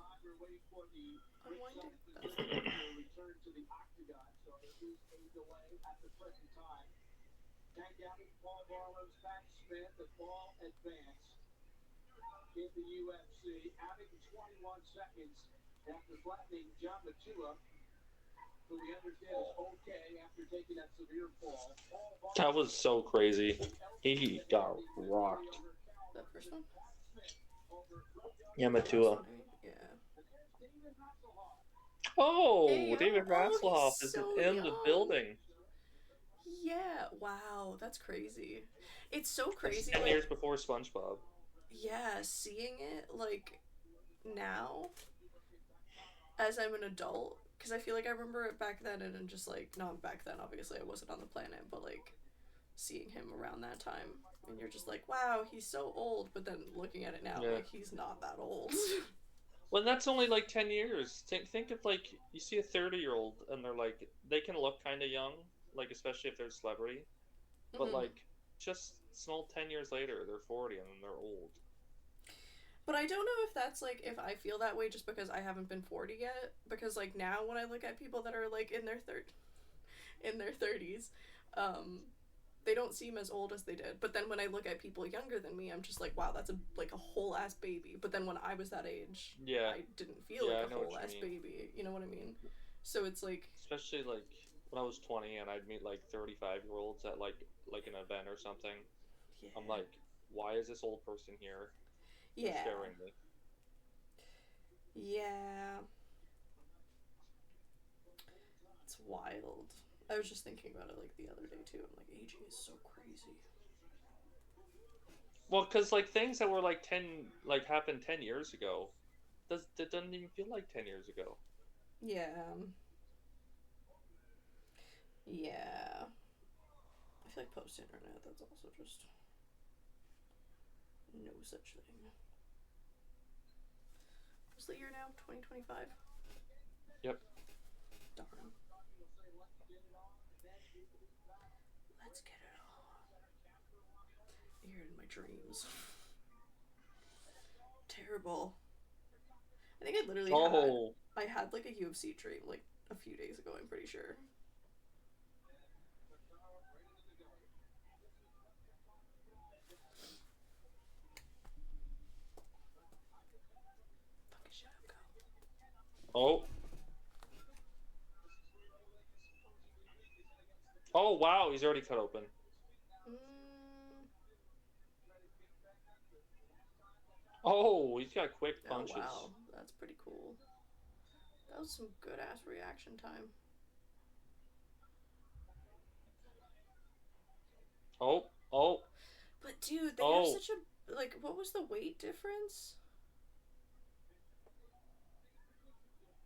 Unwinding. Return to the octagon, so there is a delay at the present time. Tank Abbott, Paul Barlow's back spin, the ball advanced in the UFC. Abbott in 21 seconds after flattening John Matua, who we understand is okay after taking that severe fall. That was so crazy. He got rocked. That first one? Yeah, Matua. Yeah. Oh, Hey, David Hasselhoff he's is so in young. the building. Yeah, wow, that's crazy. It's so That's crazy. 10 like, years before SpongeBob. Yeah, seeing it like now as I'm an adult, because I feel like I remember it back then and just like not back then. Obviously, I wasn't on the planet, but like seeing him around that time, and you're just like, wow, he's so old. But then looking at it now, Yeah. like he's not that old. Well, that's only like 10 years. Think of like, you see a 30-year-old and they're like, they can look kind of young, like especially if they're a celebrity. But Mhm. like, just small 10 years later, they're 40 and they're old. But I don't know if that's like if I feel that way just because I haven't been 40 yet. Because like now when I look at people that are like in their 30s, they don't seem as old as they did. But then when I look at people younger than me, I'm just like, wow, that's a whole ass baby. But then when I was that age, Yeah. I didn't feel Yeah, I like a know what whole you ass mean. baby. You know what I mean? So it's like, Especially like when I was 20 and I'd meet like 35-year-olds at like an event or something. yeah, I'm like, why is this old person here? They're yeah, scaring me. yeah. It's wild. I was just thinking about it like the other day too. I'm like, aging is so crazy. Well, because like things that were like 10, like happened 10 years ago, that doesn't even feel like 10 years ago. Yeah. Yeah. I feel like post-internet, that's also just no such thing. What's the year now? 2025? Yep. Darn. Let's get it on. I hear it in my dreams. Terrible. I think I literally had like a UFC dream like a few days ago, I'm pretty sure. Fucking shut up, go. Oh. Oh, wow, he's already cut open. Mm. Oh, he's got quick Oh punches. wow, that's pretty cool. That was some good ass reaction time. Oh, oh, But dude, they have oh. such a like. What was the weight difference?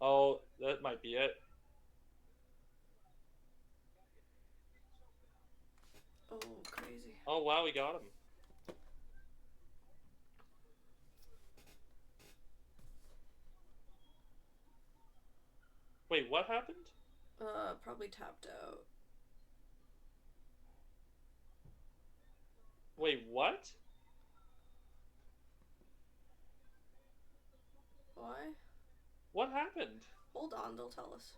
Oh, that might be it. Oh, crazy. Oh, wow, we got him. Wait, what happened? Probably tapped out. Wait, what? Why? What happened? Hold on, they'll tell us.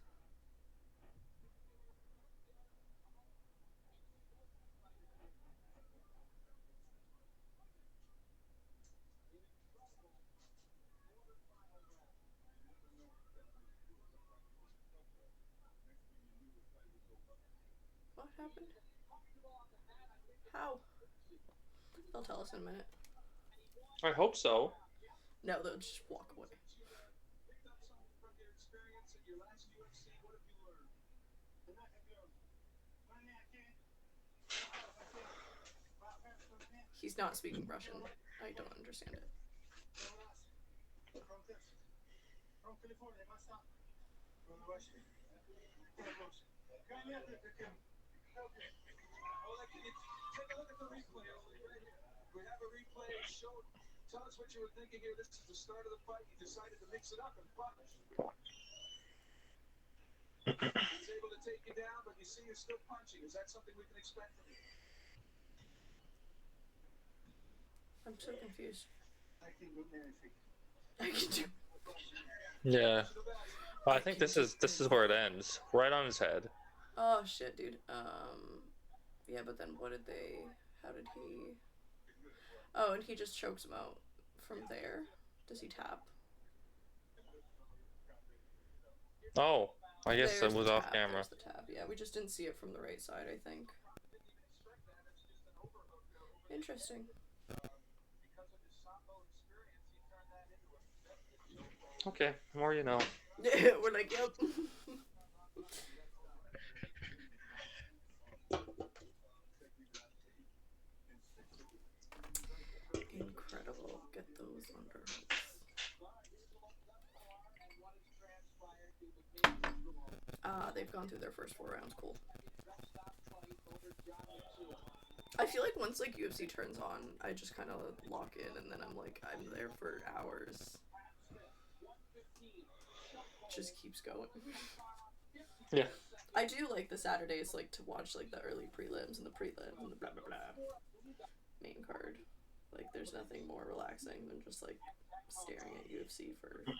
What happened? How? They'll tell us in a minute. I hope so. No, they'll just walk away. He's not speaking Russian. I don't understand it. Take a look at the replay. We have a replay. Tell us what you were thinking here. This is the start of the fight. You decided to mix it up and punish. He's able to take you down, but you see you're still punching. Is that something we can expect from you? I'm so confused. I can do anything. I can do. Yeah. Well, I think this is where it ends. Right on his head. Oh shit, dude. Yeah, but then what did they? How did he? Oh, and he just chokes him out from there. Does he tap? Oh, I guess There's it was the off tap, camera. There's the tap. Yeah, we just didn't see it from the right side, I think. Interesting. Okay, the more you know. We're like, yep. Incredible. Get those underhooks. They've gone through their first 4 rounds. Cool. I feel like once like UFC turns on, I just kind of lock in, and then I'm like, I'm there for hours. Just keeps going. Yeah. I do like the Saturdays, like to watch like the early prelims and the prelims and the blah blah blah main card. Like, there's nothing more relaxing than just like staring at UFC for 12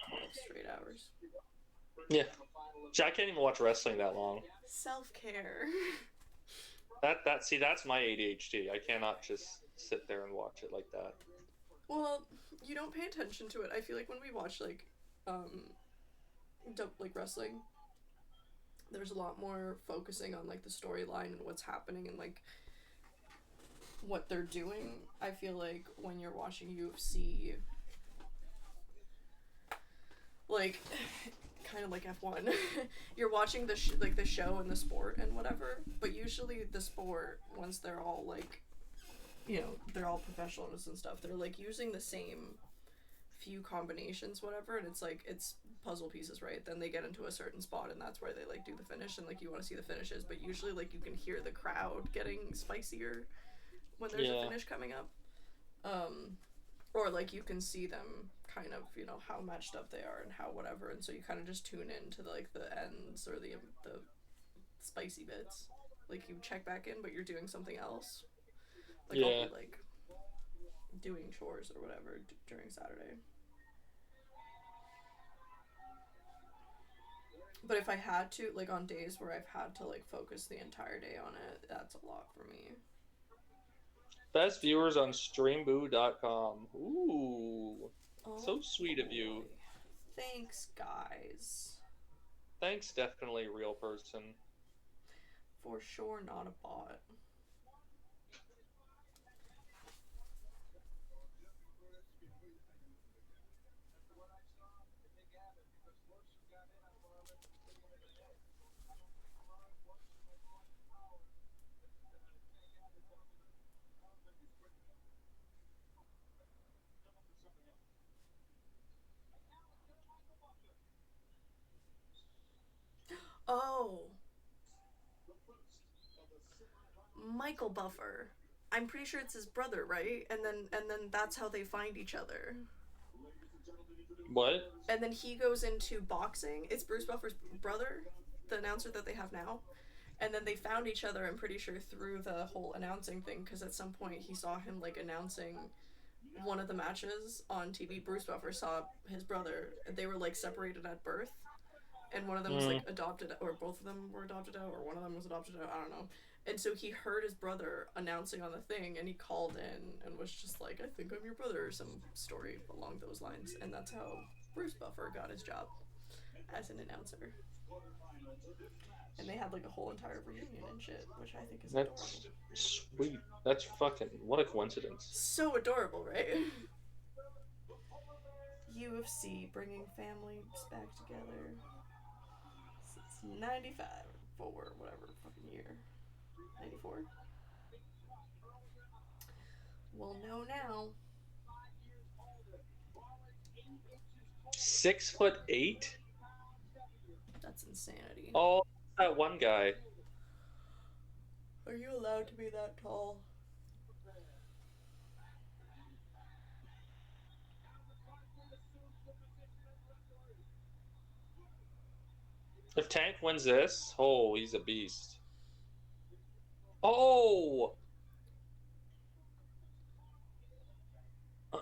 straight hours. Yeah. I can't even watch wrestling that long. Self-care. That's my ADHD. I cannot just sit there and watch it like that. Well, you don't pay attention to it. I feel like when we watch like wrestling, there's a lot more focusing on like the storyline and what's happening and like what they're doing. I feel like when you're watching UFC, like kind of like F1, you're watching the the show and the sport and whatever, but usually the sport, once they're all like, you know, they're all professionals and stuff, they're like using the same few combinations, whatever, and it's like, it's puzzle pieces, right? Then they get into a certain spot and that's where they like do the finish, and like you want to see the finishes, but usually like you can hear the crowd getting spicier when there's a finish coming up, or like you can see them kind of, you know, how matched up they are and how whatever, and so you kind of just tune in to like the ends or the spicy bits, like you check back in but you're doing something else, like I'll be like doing chores or whatever during Saturday. But if I had to, like on days where I've had to like focus the entire day on it, that's a lot for me. Best viewers on streamboo.com. Ooh. Oh, So sweet of you. Thanks, guys. Thanks, definitely a real person. For sure, not a bot. Oh, Michael Buffer. I'm pretty sure it's his brother, right? And then that's how they find each other. What? And then he goes into boxing. It's Bruce Buffer's brother, the announcer that they have now. And then they found each other, I'm pretty sure, through the whole announcing thing, because at some point he saw him, like, announcing one of the matches on TV. Bruce Buffer saw his brother. They were, like, separated at birth. And one of them was, like, adopted, or both of them were adopted out, or one of them was adopted out, I don't know. And so he heard his brother announcing on the thing, and he called in and was just like, I think I'm your brother, or some story along those lines. And that's how Bruce Buffer got his job as an announcer. And they had, like, a whole entire reunion and shit, which I think is adorable. That's sweet. That's fucking... What a coincidence. So adorable, right? UFC, bringing families back together. Since 95, or whatever fucking year. 94? We'll know now. 6'8"? That's insanity. Oh, that one guy. Are you allowed to be that tall? If Tank wins this, oh, he's a beast. Oh! Oh,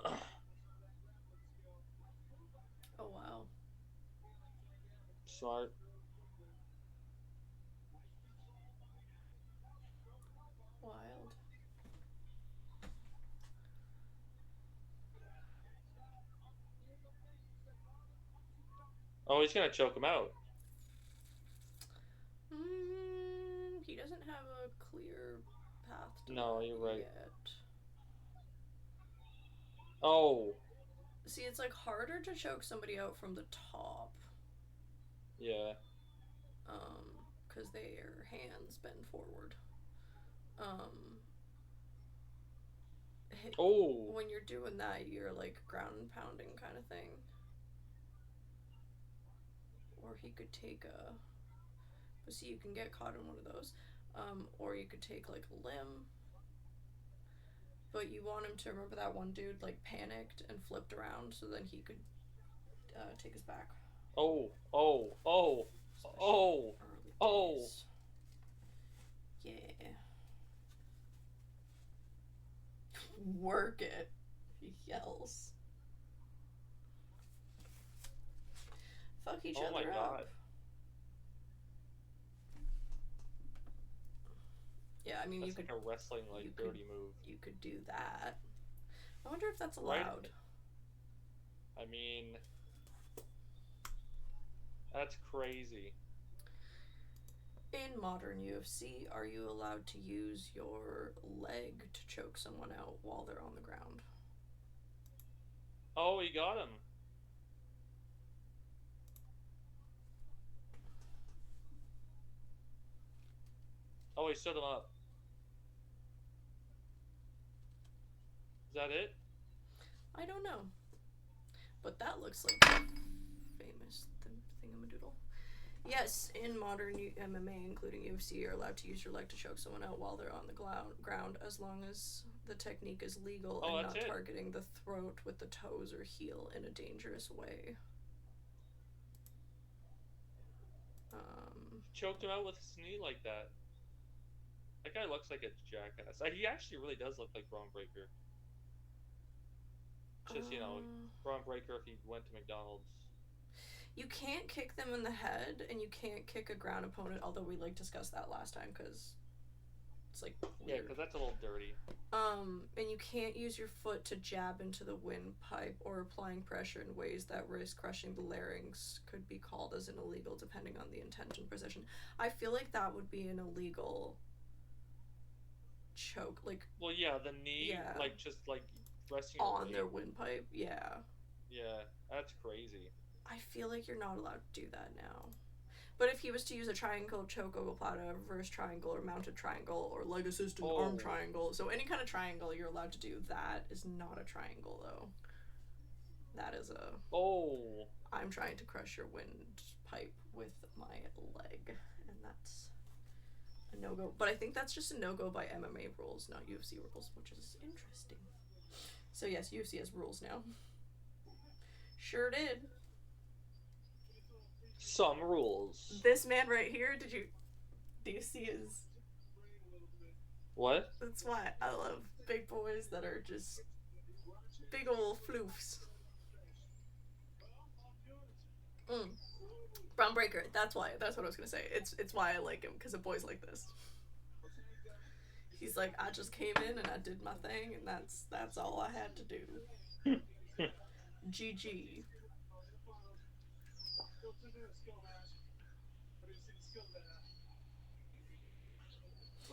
wow. Smart. Wild. Oh, he's gonna choke him out. He doesn't have a clear path to No, that you're right. yet. Oh. See, it's, like, harder to choke somebody out from the top. Yeah. Because their hands bend forward. Oh. When you're doing that, you're, like, ground and pounding kind of thing. Or he could take a... But see, you can get caught in one of those. Or you could take, like, a limb. But you want him to remember that one dude, like, panicked and flipped around, so then he could take his back. Oh. Oh. Oh. Oh. Oh. Yeah. Work it, he yells. Fuck each other Oh my up. god. Yeah, I mean, That's you could... like a wrestling, like, dirty move. You could do that. I wonder if that's allowed. Right? I mean... That's crazy. In modern UFC, are you allowed to use your leg to choke someone out while they're on the ground? Oh, he got him. Oh, he stood him up. Is that it? I don't know. But that looks like famous thingamadoodle. Yes, in modern MMA, including UFC, you're allowed to use your leg to choke someone out while they're on the ground, as long as the technique is legal and not targeting the throat with the toes or heel in a dangerous way. Choked him out with his knee like that. That guy looks like a jackass. He actually really does look like Braun Breaker. Just, you know, Braun Breaker if he went to McDonald's. You can't kick them in the head, and you can't kick a ground opponent, although we, like, discussed that last time, because It's like Yeah, weird. because that's a little dirty. And you can't use your foot to jab into the windpipe or applying pressure in ways that risk crushing the larynx could be called as an illegal depending on the intent and precision. I feel like that would be an illegal choke. Like, Well, yeah, the knee, yeah, like, just, like, resting your on weight. their windpipe. Yeah. Yeah, that's crazy. I feel like you're not allowed to do that now. But if he was to use a triangle choke ogoplata, reverse triangle, or mounted triangle, or leg assistant arm triangle, so any kind of triangle you're allowed to do, that is not a triangle, though. That is a... Oh. I'm trying to crush your windpipe with my leg, and that's a no-go. But I think that's just a no-go by MMA rules, not UFC rules, which is interesting. So yes, UFC has rules now. Sure did. Some rules. This man right here, do you see his... What? That's why I love big boys that are just big old floofs. Brown Breaker, that's what I was gonna say. It's why I like him, because of boys like this. He's like, I just came in and I did my thing, and that's all I had to do. GG.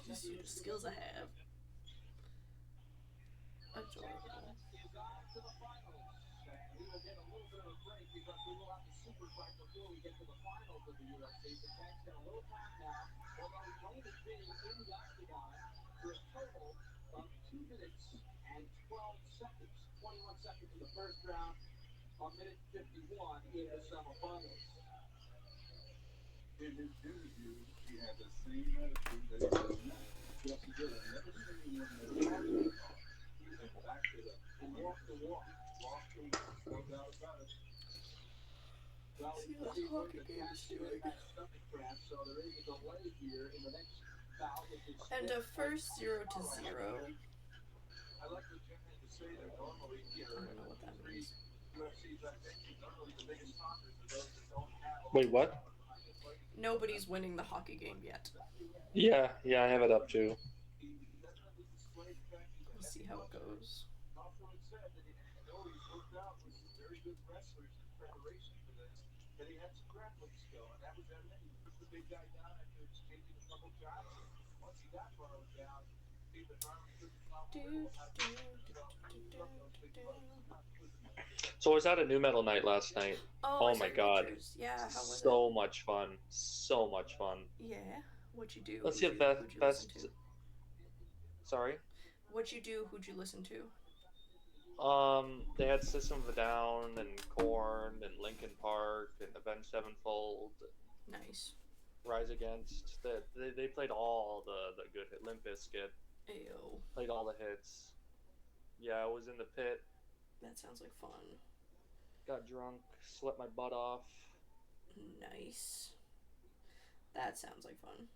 You see the skills I have. Adorable. We will get a little bit of a break because we will have the super fight before we get to the finals of the UFC. The Tank's got a little time now, although he's only been in the octagon for a total of 2 minutes and 12 seconds. 21 seconds in the first round, a minute 51 in the semifinals. In his interview, he had the same attitude that he does now. Yes, he did. I've never seen him in the talking. He backed it up and walked the walk. No doubt about it. Well, see what this hockey game is doing. So there is a delay here in the next foul, which is and a first 0-0. I like what Jim had to say that normally here. I don't know what that means. UFC's, I think, normally the biggest talkers are those that don't have. Wait, what? Nobody's winning the hockey game yet. Yeah, I have it up too. We'll see how it goes. Also, it said that he's worked out with some very good wrestlers in preparation for this, that he had some grappling skill, and that was evident. He put the big guy down after exchanging a couple shots. Once he got Barlow down, Stephen Barlow couldn't So I was at a new metal night last night. Oh my god. Pictures. Yeah, how was so much fun. So much fun. Yeah. What'd you do? Let's see if best. Sorry? What'd you do? Who'd you listen to? They had System of a Down and Korn and Linkin Park and Avenged Sevenfold. Nice. Rise Against. They played all the good hit. Limp Bizkit. Ayo. Played all the hits. Yeah, I was in the pit. That sounds like fun. Got drunk, slept my butt off. Nice. That sounds like fun.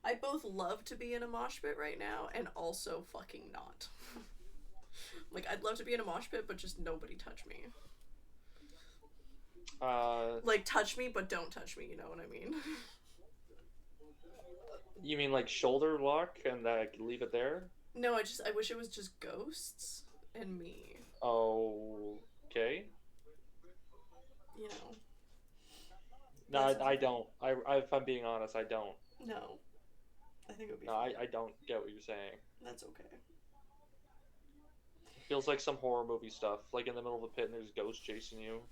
I both love to be in a mosh pit right now and also fucking not. Like, I'd love to be in a mosh pit, but just nobody touch me. Like, touch me, but don't touch me, you know what I mean? You mean like shoulder lock and leave it there? No, I wish it was just ghosts and me. Okay. You know. No, I don't. If I'm being honest, I don't. No. I think it would be No, I don't get what you're saying. That's okay. Feels like some horror movie stuff. Like in the middle of a pit and there's ghosts chasing you.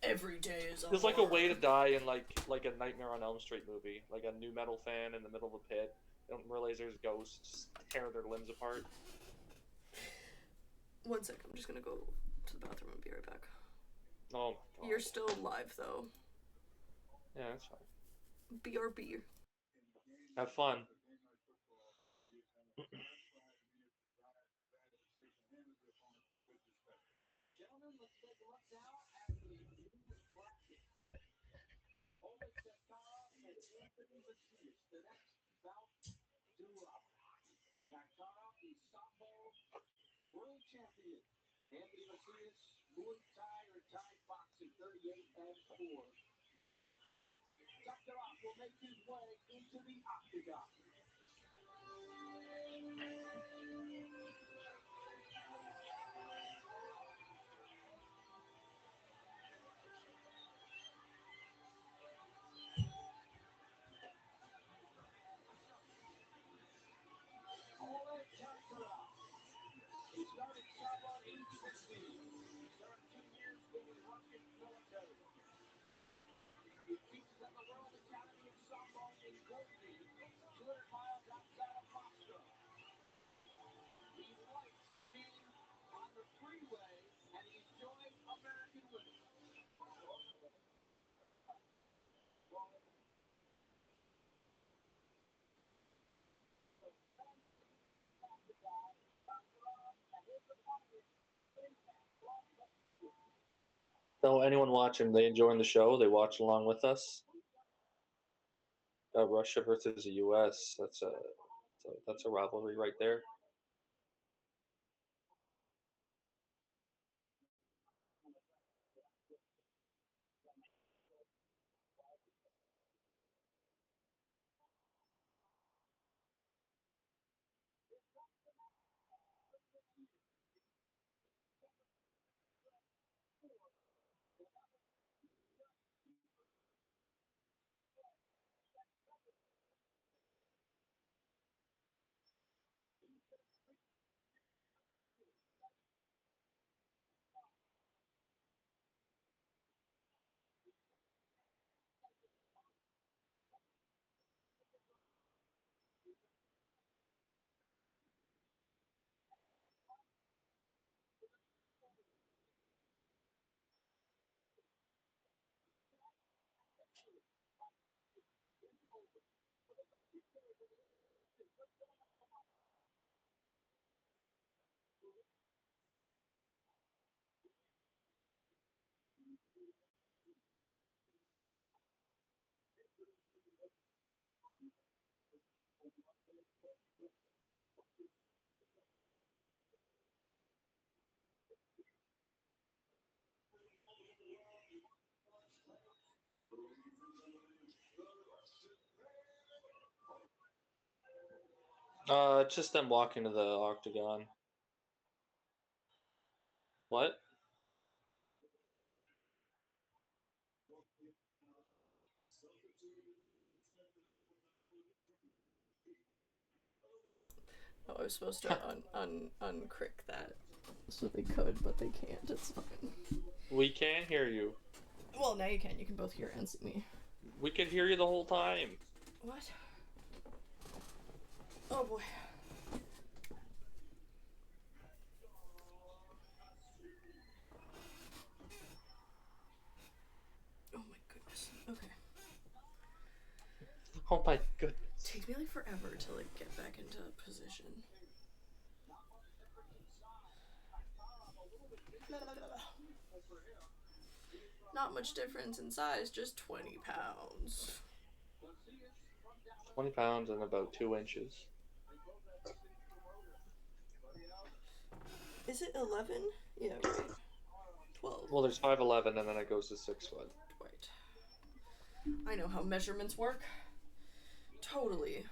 Every day is a Feels like a way to die in like a Nightmare on Elm Street movie. Like a new metal fan in the middle of a pit. They don't realize there's ghosts just tear their limbs apart. 1 sec, I'm just gonna go to the bathroom and be right back. Oh my god. You're still live though. Yeah, that's fine. BRB. Have fun. Gentlemen, let's take a look now at the classic. Oleg Sakarov and Anthony Macias. The next bout duel. Sakarov, the Sambo world champion. Anthony Macias, Muay Thai or Thai boxing, 38-4. Sakharov will make his way into the octagon. Oleg Sakharov. He started Sambo in 60. He served 2 years in the Russian military. He teaches at the World Academy of Sambo in Golden, 200 miles outside of Moscow. He likes being on the freeway, and he's showing American women. So anyone watching, they enjoying the show? They watch along with us. Russia versus the U.S. That's a rivalry right there. It's just them walking to the octagon. What? Oh, I was supposed to uncrick that so they could, but they can't. It's fine. We can't hear you. Well, now you can. You can both hear and see me. We could hear you the whole time. What? Oh boy. Oh my goodness. Okay. Oh my goodness. It takes me like forever to like get back into position. Not much difference in size, just 20 pounds. 20 pounds and about 2 inches. Is it 11? Yeah, right. 12. Well, there's 5'11", and then it goes to 6 foot. Right. I know how measurements work. Totally.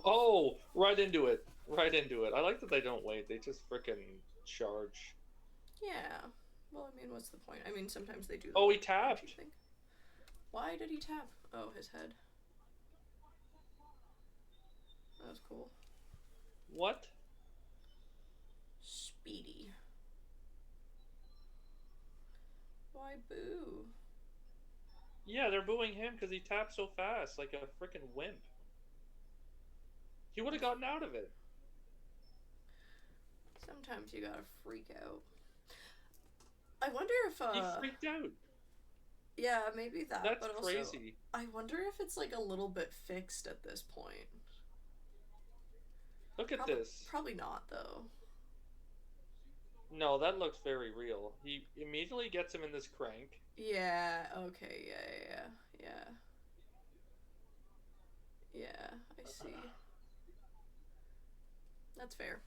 Oh, right into it. Right into it. I like that they don't wait. They just frickin' charge. Yeah. Well, I mean, what's the point? I mean, sometimes they do. Oh, he tapped. Why did he tap? Oh, his head. That was cool. What? Speedy. Why boo? Yeah, they're booing him because he tapped so fast, like a frickin' wimp. He would have gotten out of it. Sometimes you gotta freak out. I wonder if He freaked out. Yeah, maybe that. That's but also, crazy. I wonder if it's like a little bit fixed at this point. Look at this. Probably not, though. No, that looks very real. He immediately gets him in this crank. Yeah, okay, yeah. Yeah, I see. That's fair.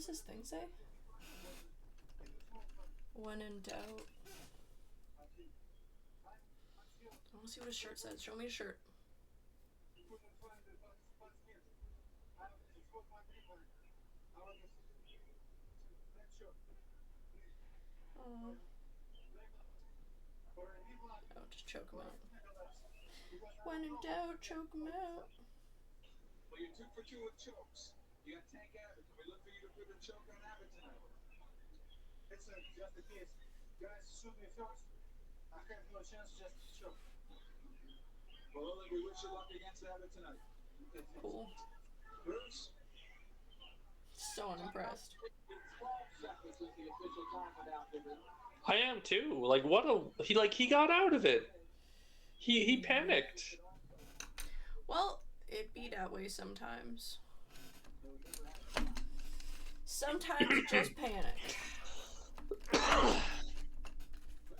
this thing say? When in doubt. I want to see what his shirt says. Show me his shirt. Oh, just choke him out. When in doubt, choke him out. Well, you're 2 for 2 with chokes. You got Tank Abbott. Can we look for you to put a choke on Abbott tonight? It's just the case. Guys, shoot me first. I have no chance just to choke. Well, look, we wish you luck against Abbott tonight. Cool. Bruce? So unimpressed. 12 seconds is the official time for now, Gibbon. I am too. Like what a he got out of it. He panicked. Well, it be that way sometimes. Sometimes you just panic.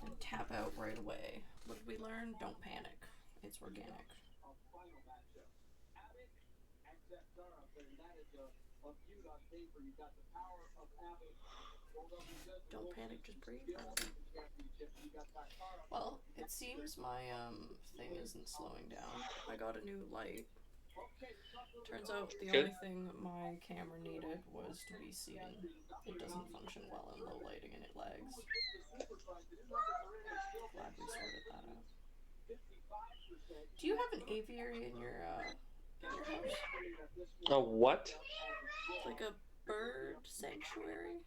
And tap out right away. What did we learn? Don't panic. It's organic. Final matchup. Abbott and Zeptara. That is a feud on paper. You got the power of Abbott. Don't panic, just breathe. Well, it seems my thing isn't slowing down. I got a new light. Turns out the only thing my camera needed was to be seeing. It doesn't function well in low lighting and it lags. Glad we sorted that out. Do you have an aviary in your house? A what? Like a bird sanctuary?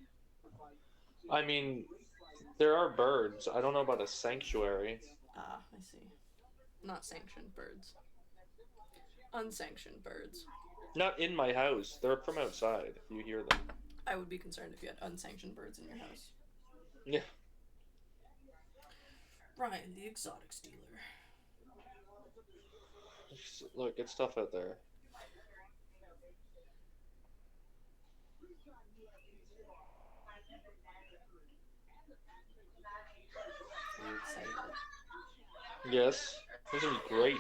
I mean, there are birds. I don't know about a sanctuary. Ah, I see. Not sanctioned birds. Unsanctioned birds. Not in my house. They're from outside. You hear them. I would be concerned if you had unsanctioned birds in your house. Yeah. Ryan, the exotic stealer. Look, it's tough out there. Are you excited? Yes. This is great.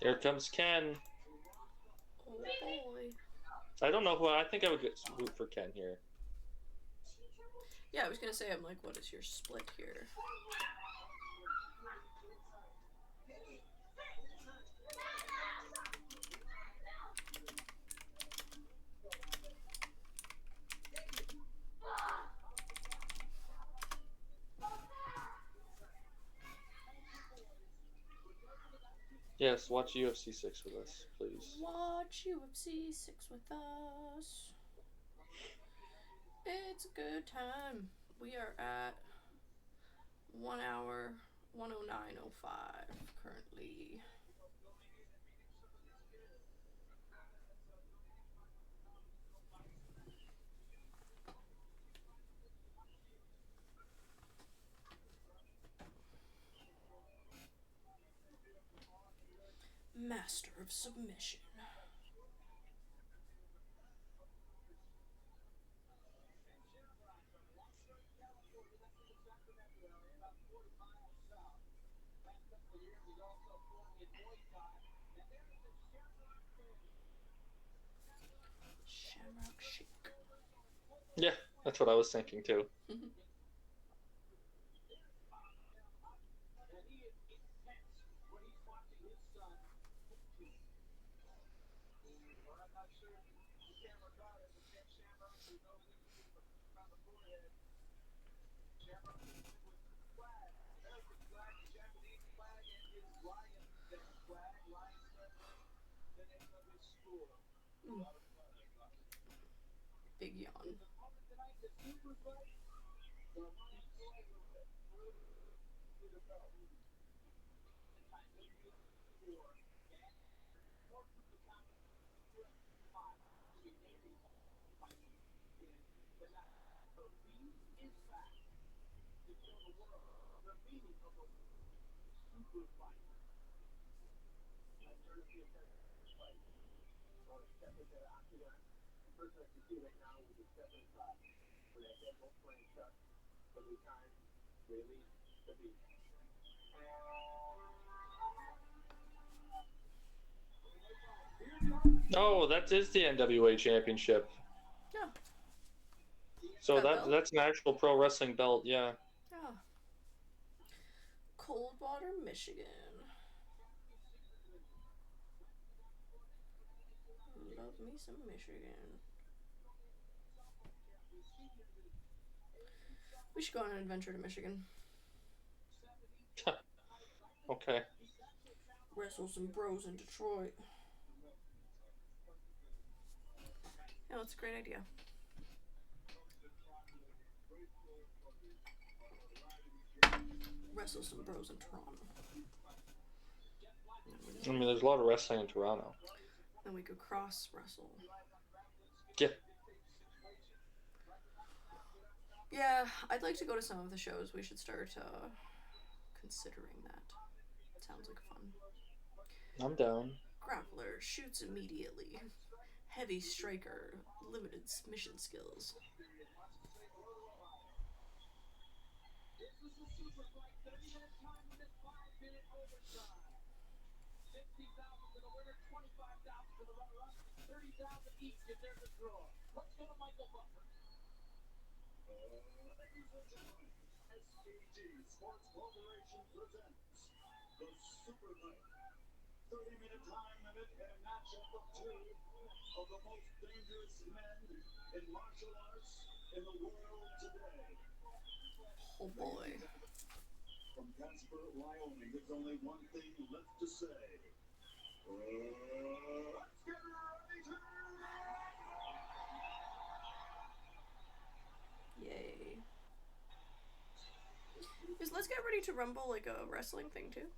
Here comes Ken. Oh boy. I don't know who. I think I would root for Ken here. Yeah, I was gonna say, I'm like, what is your split here? Yes, watch UFC 6 with us, please. Watch UFC 6 with us. It's a good time. We are at 1 hour, 109.05 currently. Master of Submission. Shamrock Shake. Yeah, that's what I was thinking too. Big yawn. Oh, that is the NWA Championship. Yeah. So That belt? that's an actual pro wrestling belt, yeah. Yeah. Coldwater, Michigan. Love me some Michigan. We should go on an adventure to Michigan. Okay. Wrestle some bros in Detroit. Yeah, that's a great idea. Wrestle some bros in Toronto. I mean, there's a lot of wrestling in Toronto. Then we could cross wrestle. Yeah. Yeah, I'd like to go to some of the shows. We should start considering that. Sounds like fun. I'm down. Grappler shoots immediately. Heavy striker, limited submission skills. Sports Corporation presents the Super Fight. 30-minute time limit and a matchup of two of the most dangerous men in martial arts in the world today. Oh boy. From Casper, Wyoming, there's only one thing left to say. Let's get ready to Yay. Is Let's Get Ready to Rumble like a wrestling thing too?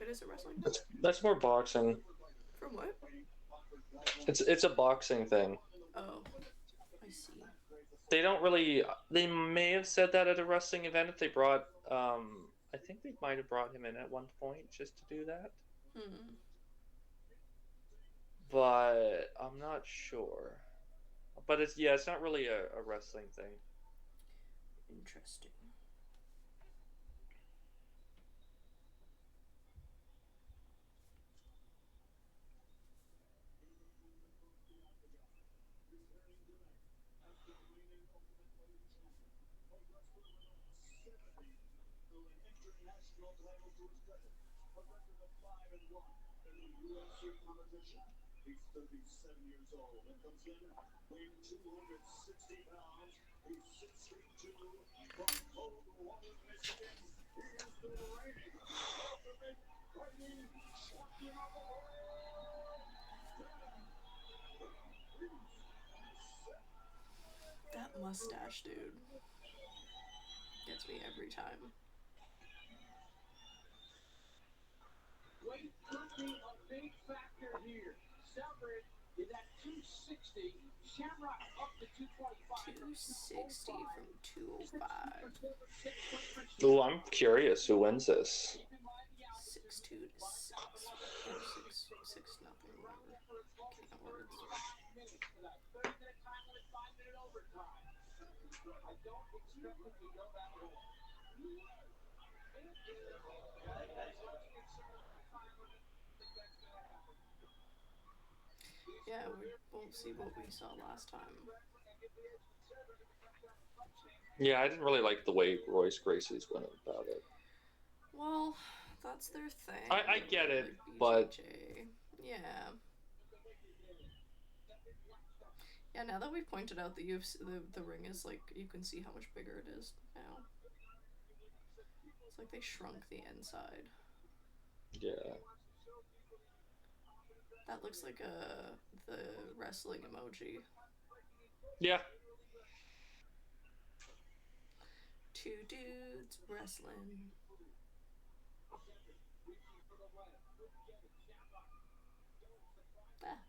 It is a wrestling thing? That's more boxing. From what? It's a boxing thing. Oh, I see. They don't really. They may have said that at a wrestling event if they brought. I think they might have brought him in at one point just to do that. But I'm not sure. But it's not really a wrestling thing. Interesting. international title to his credit. A record of 5-1 in the UFC competition. He's 37 years old and comes in weighing 260 pounds. He's 6'2" from Coldwater, Michigan. He is the reigning ultimate fighting champion of the world. That mustache, dude. Gets me every time. Weight could be a big factor here. Severed is at 260. Shamrock up to 225. 260 from 205. Oh, I'm curious who wins this. 6-2 to 6. Or 6 nothing, whatever. King of words. I don't expect it to go that way. Yeah, we won't see what we saw last time. Yeah, I didn't really like the way Royce Gracie's went about it. Well, that's their thing. I get it, like but yeah. Yeah, now that we've pointed out the UFC, the ring is like, you can see how much bigger it is now. It's like they shrunk the inside. Yeah. That looks like the wrestling emoji. Yeah. Two dudes wrestling.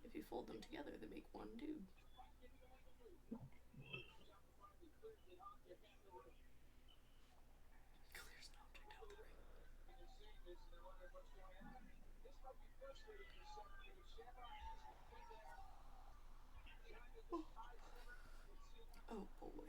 If you fold them together, they make one dude. Oh boy.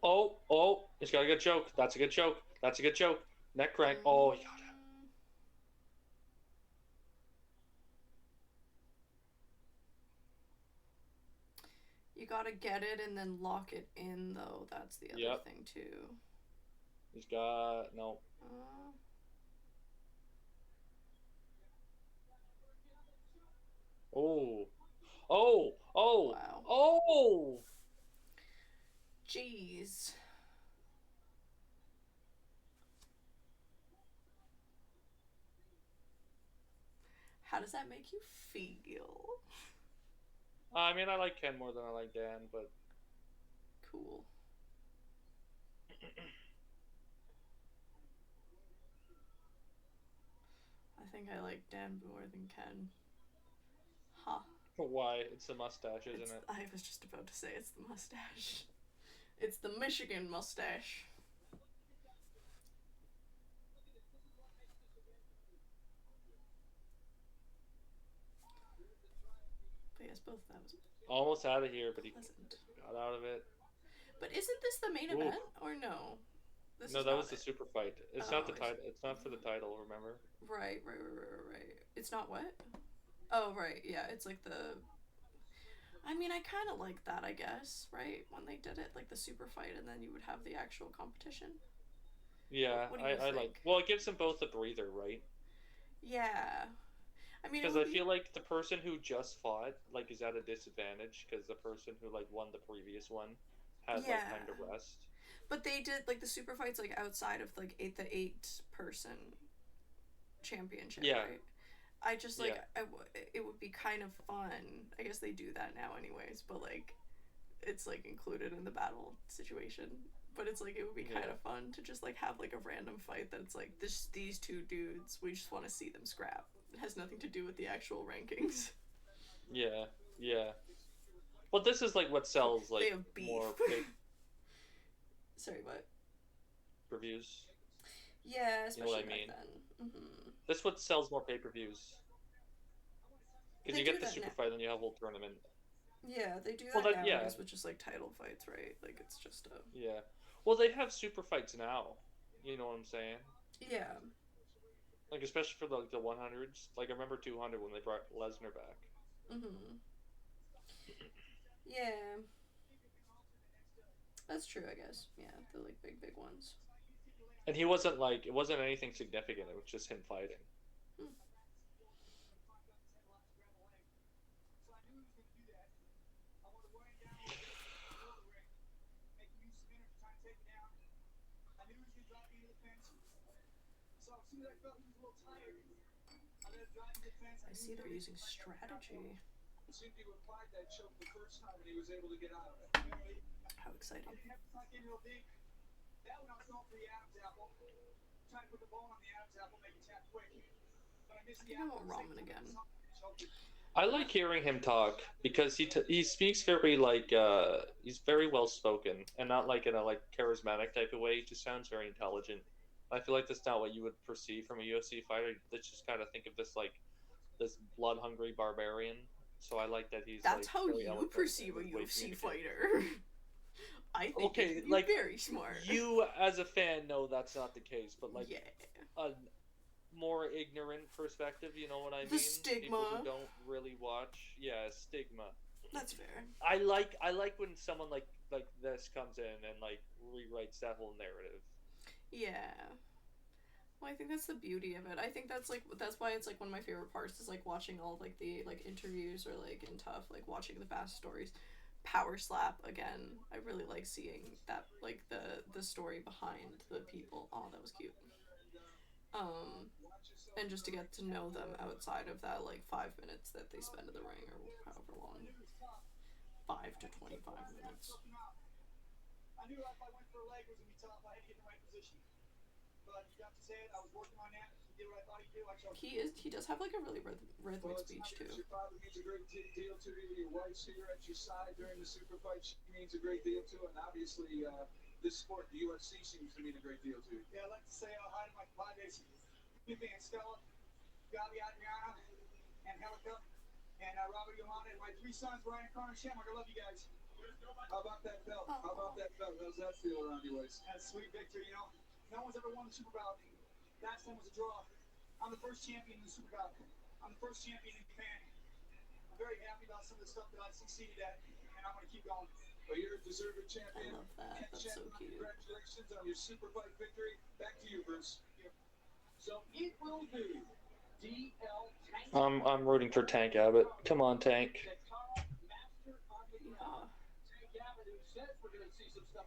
Oh, oh! He's got a good choke. That's a good choke. That's a good choke. Neck crank. Oh, he got him. You gotta get it and then lock it in, though. That's the other Yep. thing, too. He's got no. Oh, Wow. oh! Jeez. How does that make you feel? I mean, I like Ken more than I like Dan, but Cool. I think I like Dan more than Ken. Huh. why? It's the mustache, isn't it? I was just about to say it's the mustache. It's the Michigan mustache. But yes, both of that was Almost out of here, but he pleasant. got out of it. But isn't this the main event, or no? This No, is that not was the it. super fight. It's not the title. It's not for the title. Remember? Right. It's not what? Oh, right. Yeah, it's like the. I mean, I kind of like that, I guess, right? When they did it, like the super fight, and then you would have the actual competition. Yeah, What do you I think? like. Well, it gives them both a breather, right? Yeah. I mean, it Because would I be. feel like the person who just fought like is at a disadvantage because the person who like won the previous one had like Yeah. time to rest. But they did like the super fights like outside of like the 8 person championship, Yeah, right? I just like yeah, it would be kind of fun. I guess they do that now anyways, but like it's like included in the battle situation. But it's like it would be kind yeah, of fun to just like have like a random fight that's like these two dudes. We just want to see them scrap. It has nothing to do with the actual rankings. yeah, yeah. But this is like what sells They like have beef. more pay Sorry, what? per views. Yeah, You know what especially I back mean? then. This what sells more pay per views because They you do get the that now. super fight and you have a whole tournament. Yeah, they do Well, that that yeah, nowadays with just like title fights, right? Like it's just a yeah. Well, they have super fights now. You know what I'm saying? yeah. Like especially for the 100s. Like I remember 200 when they brought Lesnar back. Mhm. Yeah, that's true. I guess. Yeah, the like big ones. And he wasn't like it wasn't anything significant. It was just him fighting. Hmm. I see they're using strategy. How exciting! I think I want ramen again. I like hearing him talk because he speaks very like he's very well spoken and not like in a like charismatic type of way. He just sounds very intelligent. I feel like that's not what you would perceive from a UFC fighter. Let's just kind of think of this like this blood hungry barbarian. So I like that he's That's like how very you eloquent perceive in a his way of UFC communicating. fighter. I think they Okay, can be like very smart. you as a fan know that's not the case, but like Yeah. a more ignorant perspective, you know what I The mean? People who stigma. don't really watch, yeah, stigma. That's fair. I like when someone like this comes in and like rewrites that whole narrative. Yeah. Well, I think that's the beauty of it. I think that's why it's like one of my favorite parts is like watching all like the like interviews or like in tough like watching the past stories, power slap again. I really like seeing that, like the story behind the people. Oh, that was cute. And just to get to know them outside of that like 5 minutes that they spend in the ring or however long, 5 to 25 minutes. I knew if I went for a leg it was gonna be tough. I had to get in the right position. But you got to say it. I was working on that. He did what I thought he'd do. He does have like a really rhythmic speech too. Your father means a great deal to you. Your wife's here at your side during the super fight. She means a great deal to you. And obviously, this sport, the UFC, seems to mean a great deal to you. Yeah, I'd like to say hi to my padres, Felipe and Stella, Gabi Adriana, and Helica, and Robert Johanna, and my 3 sons, Ryan, Connor, and Shamrock. I love you guys. How about that belt? How about that belt? How's that feel around your waist? That's a sweet victory, you know. No one's ever won the Super Bowl. Last time was a draw. I'm the first champion in the Super Bowl. I'm the first champion in Japan. I'm very happy about some of the stuff that I've succeeded at, and I'm going to keep going. Well, you're a deserving champion. I love that. That's so cute. Congratulations on your super fight victory. Back to you, Bruce. So it will be DL Tank. I'm rooting for Tank Abbott. Come on, Tank. Yeah.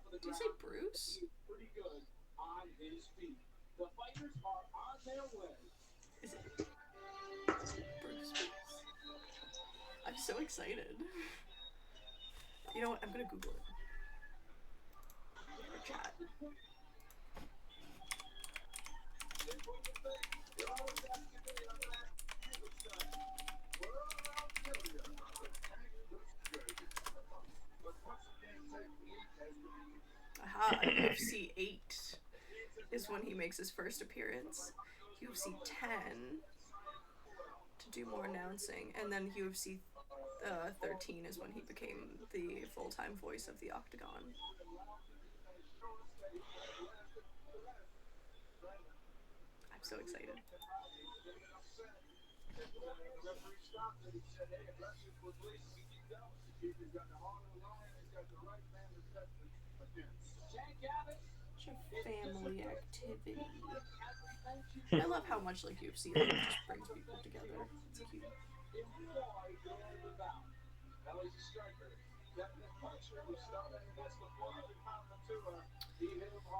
Did you say Bruce? Pretty good on his feet. The fighters are on their way. Is it Bruce? I'm so excited. You know what? I'm gonna Google it. Or chat. Aha, UFC 8 is when he makes his first appearance. UFC 10 to do more announcing, and then UFC 13 is when he became the full-time voice of the Octagon. I'm so excited. Such a family activity. I love how much like UFC just brings people together. It's cute.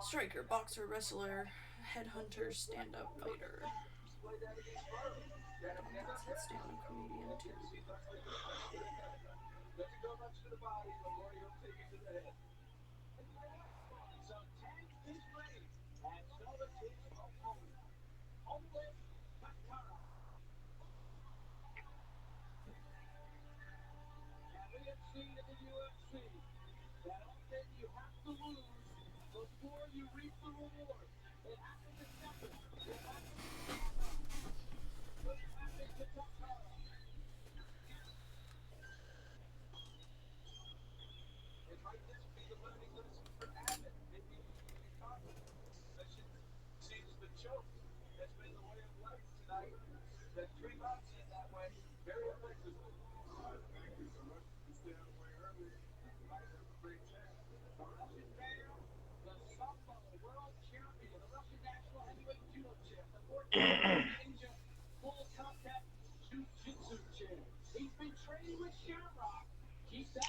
Striker, boxer, wrestler, headhunter, stand-up fighter. Stand-up comedian too.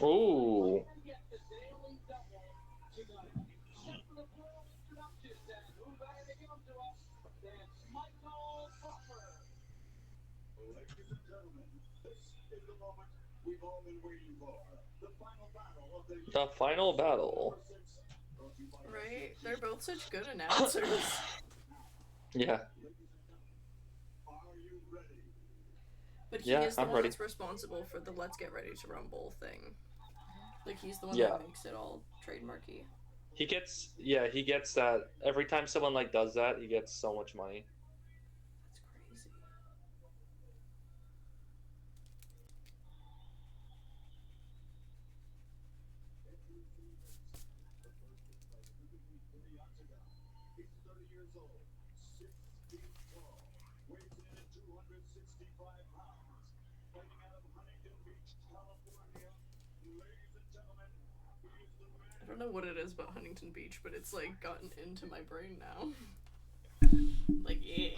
Ooh. The final battle. Right? They're both such good announcers. Yeah. But he is the one that's responsible for the Let's Get Ready to Rumble thing. Like, he's the one that makes it all trademarky. He gets that. Every time someone, like, does that, he gets so much money. That's crazy. I don't know what it is about Huntington Beach, but it's like gotten into my brain now. Like, yeah.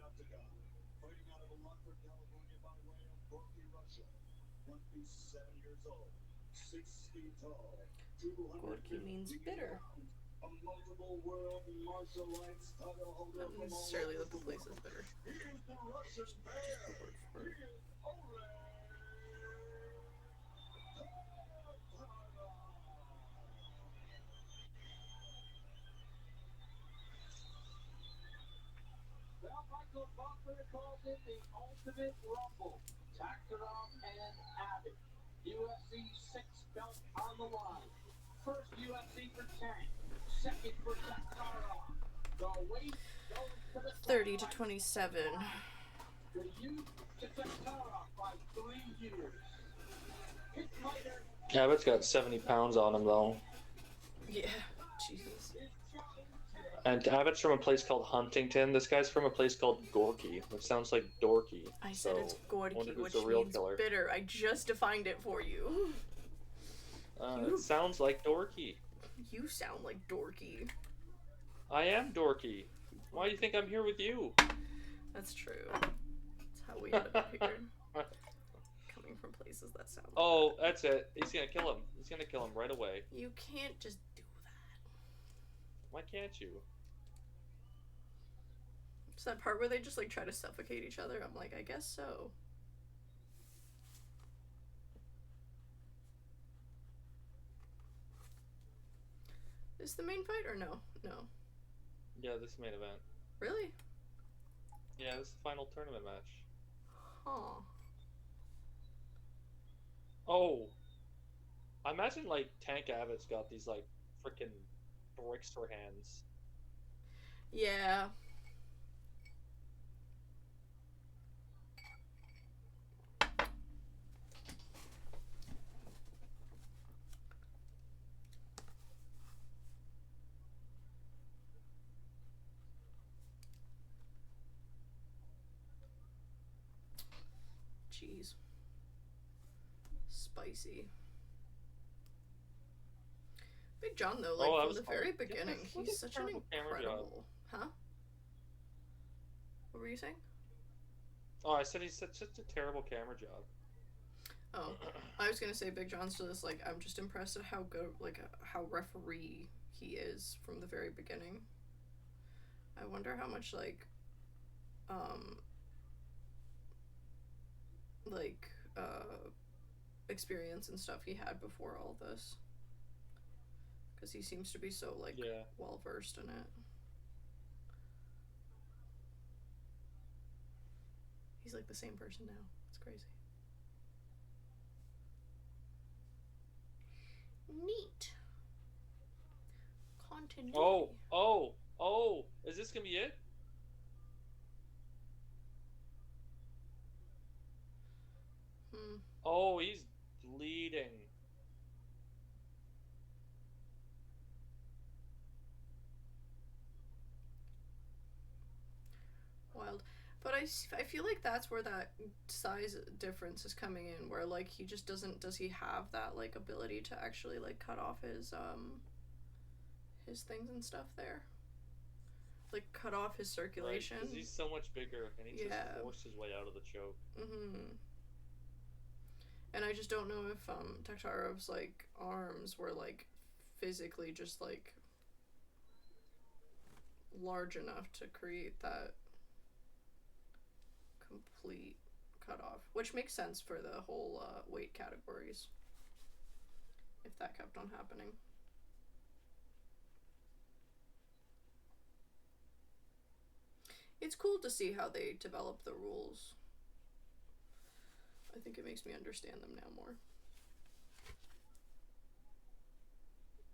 octagon, fighting out of Lockford, California by way of Gorky, Russia. 27 years old, 6 feet tall, Gorky means bitter. a multiple world martial arts title holder. Not necessarily that the place is bitter. He is the Russian bear. Just the word for it. He is Oleg. Now Michael Butler calls it the Ultimate Rumble. Taktarov and Abbott. UFC 6 belt on the line. First UFC for Tank. Second for Taktarov. The weight goes to the 30 to 27. The youth to Taktarov by 3 years. Hit fighter Abbott's got 70 pounds on him, though. Yeah, Jesus. And Abbott's from a place called Huntington. This guy's from a place called Gorky, which sounds like dorky. I said it's wonder Gorky, who's which the real means killer. bitter. I just defined it for you. It sounds like dorky. You sound like dorky. I am dorky. Why do you think I'm here with you? That's true. That's how we ended up here. Coming from places that sound like Oh, that. that's it. He's gonna kill him. He's gonna kill him right away. You can't just do that. Why can't you? It's that part where they just like try to suffocate each other. I'm like, I guess so. Is the main fight or no? No. Yeah, this is the main event. Really? Yeah, this is the final tournament match. Huh. Oh. I imagine, like, Tank Abbott's got these, like, freaking bricks for hands. Yeah. Jeez. Spicy. Big John, though, like, Oh, that from was the very fun. beginning, Look he's at such an terrible camera job. incredible... Huh? What were you saying? Oh, I said he's such a terrible camera job. Oh, I was gonna say Big John's just, like, I'm just impressed at how good, like, how referee he is from the very beginning. I wonder how much, like, experience and stuff he had before all this. Because he seems to be so, like, Yeah. well-versed in it. He's, like, the same person now. It's crazy. Neat. Continuity. Oh, is this gonna be it? Oh, he's bleeding. Wild. But I feel like that's where that size difference is coming in, where, like, he just does he have that, like, ability to actually, like, cut off his things and stuff there? Like, cut off his circulation? Because he's so much bigger, and he Yeah. just forced his way out of the choke. Mm-hmm. And I just don't know if, Taktarov's, like, arms were, like, physically just, like, large enough to create that complete cutoff, which makes sense for the whole weight categories if that kept on happening. It's cool to see how they develop the rules. I think it makes me understand them now more.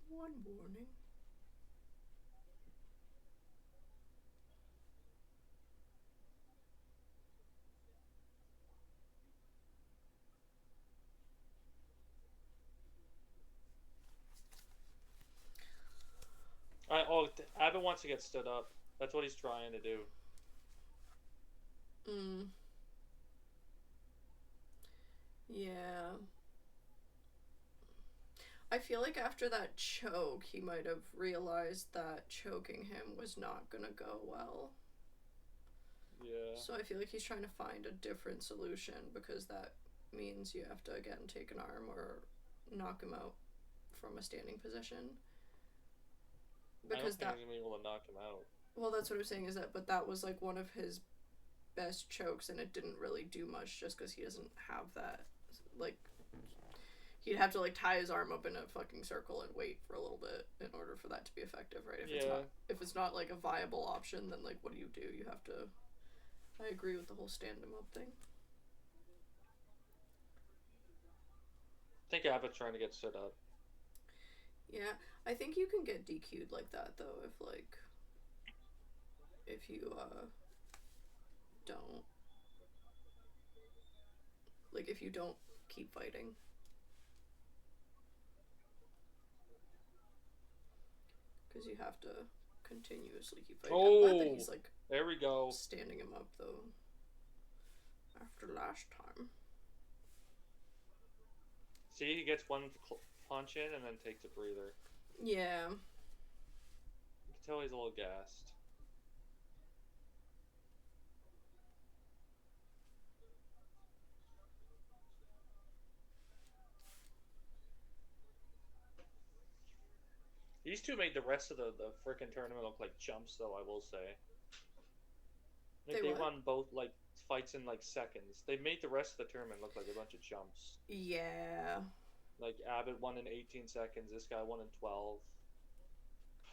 One warning. Abbott wants to get stood up. That's what he's trying to do. Yeah. I feel like after that choke, he might have realized that choking him was not gonna go well. Yeah. also I feel like he's trying to find a different solution, because that means you have to again take an arm or knock him out from a standing position. Because I don't think he's gonna be able to knock him out. Well, that's what I'm saying, is that, but that was like one of his best chokes, and it didn't really do much just because he doesn't have that. Like, he'd have to like tie his arm up in a fucking circle and wait for a little bit in order for that to be effective, right? If it's not like a viable option, then like what do? You have to. I agree with the whole stand him up thing. I think Abbott's trying to get stood up. Yeah, I think you can get DQ'd like that though if you don't, like, if you don't keep fighting. Because you have to continuously keep fighting. Oh, I'm glad that he's like, there we go, standing him up though after last time. See, he gets one punch in and then takes a breather. Yeah. You can tell he's a little gassed. These two made the rest of the freaking tournament look like jumps, though, I will say. Like, they won both, like, fights in, like, seconds. They made the rest of the tournament look like a bunch of jumps. Yeah. Like, Abbott won in 18 seconds. This guy won in 12.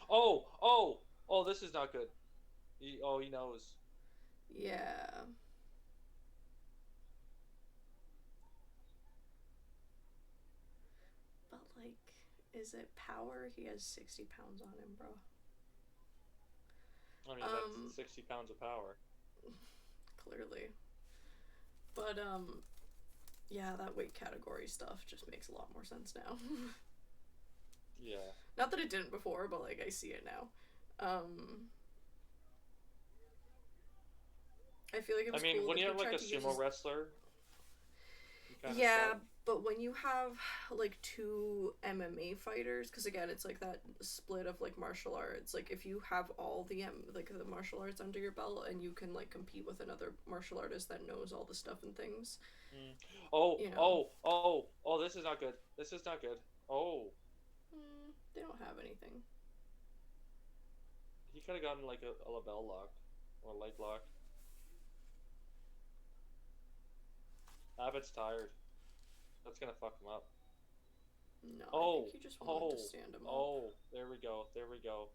Oh, this is not good. He knows. Yeah. But, like, is it power? He has 60 pounds on him, bro. I mean, that's 60 pounds of power. Clearly. But, yeah, that weight category stuff just makes a lot more sense now. Yeah. Not that it didn't before, but, like, I see it now. I feel like it was cool when that you have, like, a sumo wrestler... Yeah, but when you have, like, two MMA fighters, because, again, it's, like, that split of, like, martial arts. Like, if you have all the, the martial arts under your belt, and you can, like, compete with another martial artist that knows all the stuff and things. Oh, this is not good. This is not good. Oh. They don't have anything. He could have gotten, like, a label lock. Or a leg lock. Abbott's tired. That's gonna fuck him up. No, I think he just wanted to stand him up. Oh, there we go. There we go.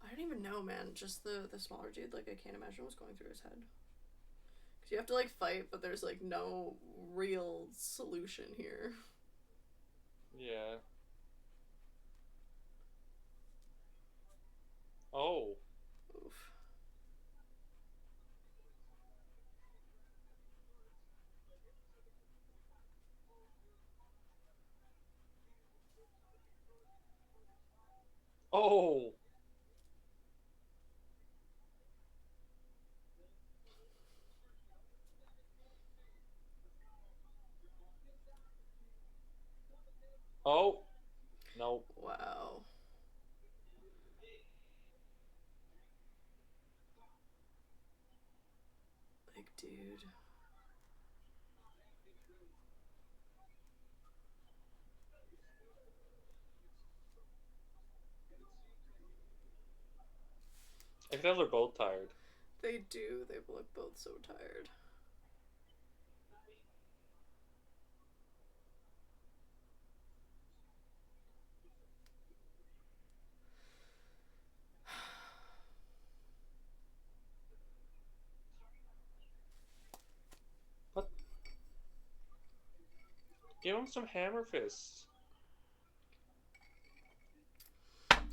I don't even know, man. Just the smaller dude, like, I can't imagine what's going through his head. Because you have to, like, fight, but there's, like, no real solution here. Yeah. Oh. Oof. Oh. Oh. Nope. Wow. Like, dude. I can tell they're both tired. They do. They look both so tired. What? Give him some hammer fists.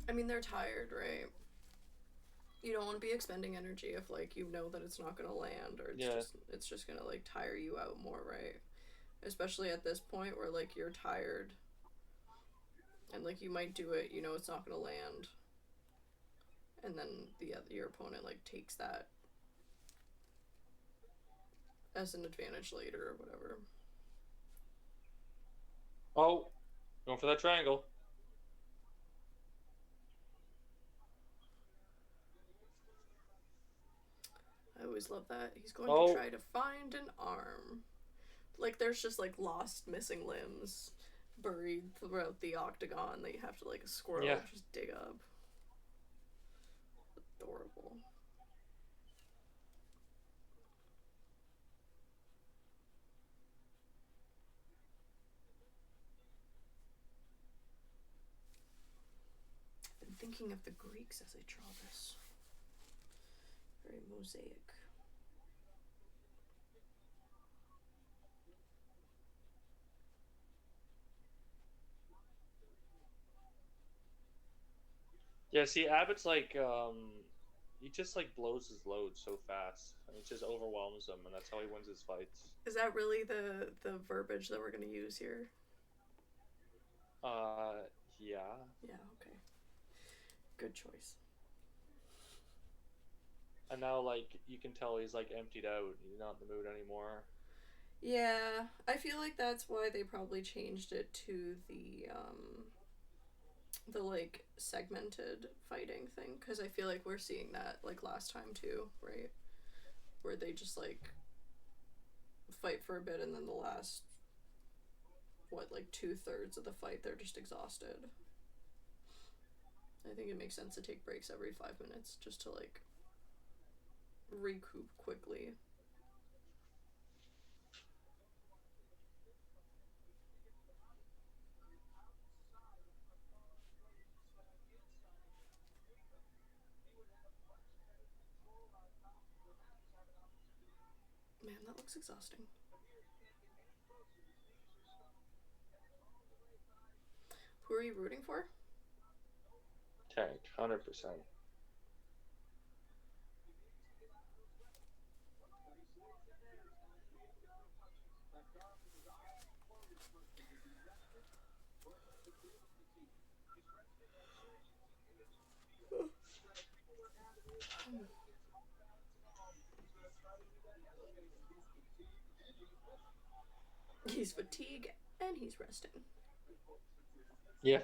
I mean, they're tired, right? You don't want to be expending energy if, like, you know that it's not gonna land, or it's just gonna, like, tire you out more, right? Especially at this point where, like, you're tired and, like, you might do it, you know it's not gonna land, and then your opponent, like, takes that as an advantage later or whatever. Oh, going for that triangle. always love that. He's going to Oh. try to find an arm. Like, there's just, like, lost missing limbs buried throughout the octagon that you have to, like, a squirrel just dig up. Adorable. I've been thinking of the Greeks as I draw this. Very mosaic. Yeah, see, Abbott's like, he just like blows his load so fast, and it just overwhelms him, and that's how he wins his fights. Is that really the verbiage that we're gonna use here? Yeah. Yeah, okay. Good choice. And now, like, you can tell he's like emptied out. He's not in the mood anymore. Yeah, I feel like that's why they probably changed it to the like segmented fighting thing, because I feel like we're seeing that like last time too, right? Where they just like fight for a bit and then the last like 2/3 of the fight they're just exhausted. I think it makes sense to take breaks every 5 minutes just to like recoup quickly. Man, that looks exhausting. Who are you rooting for? Tank, 100%. He's fatigued and he's resting. Yeah.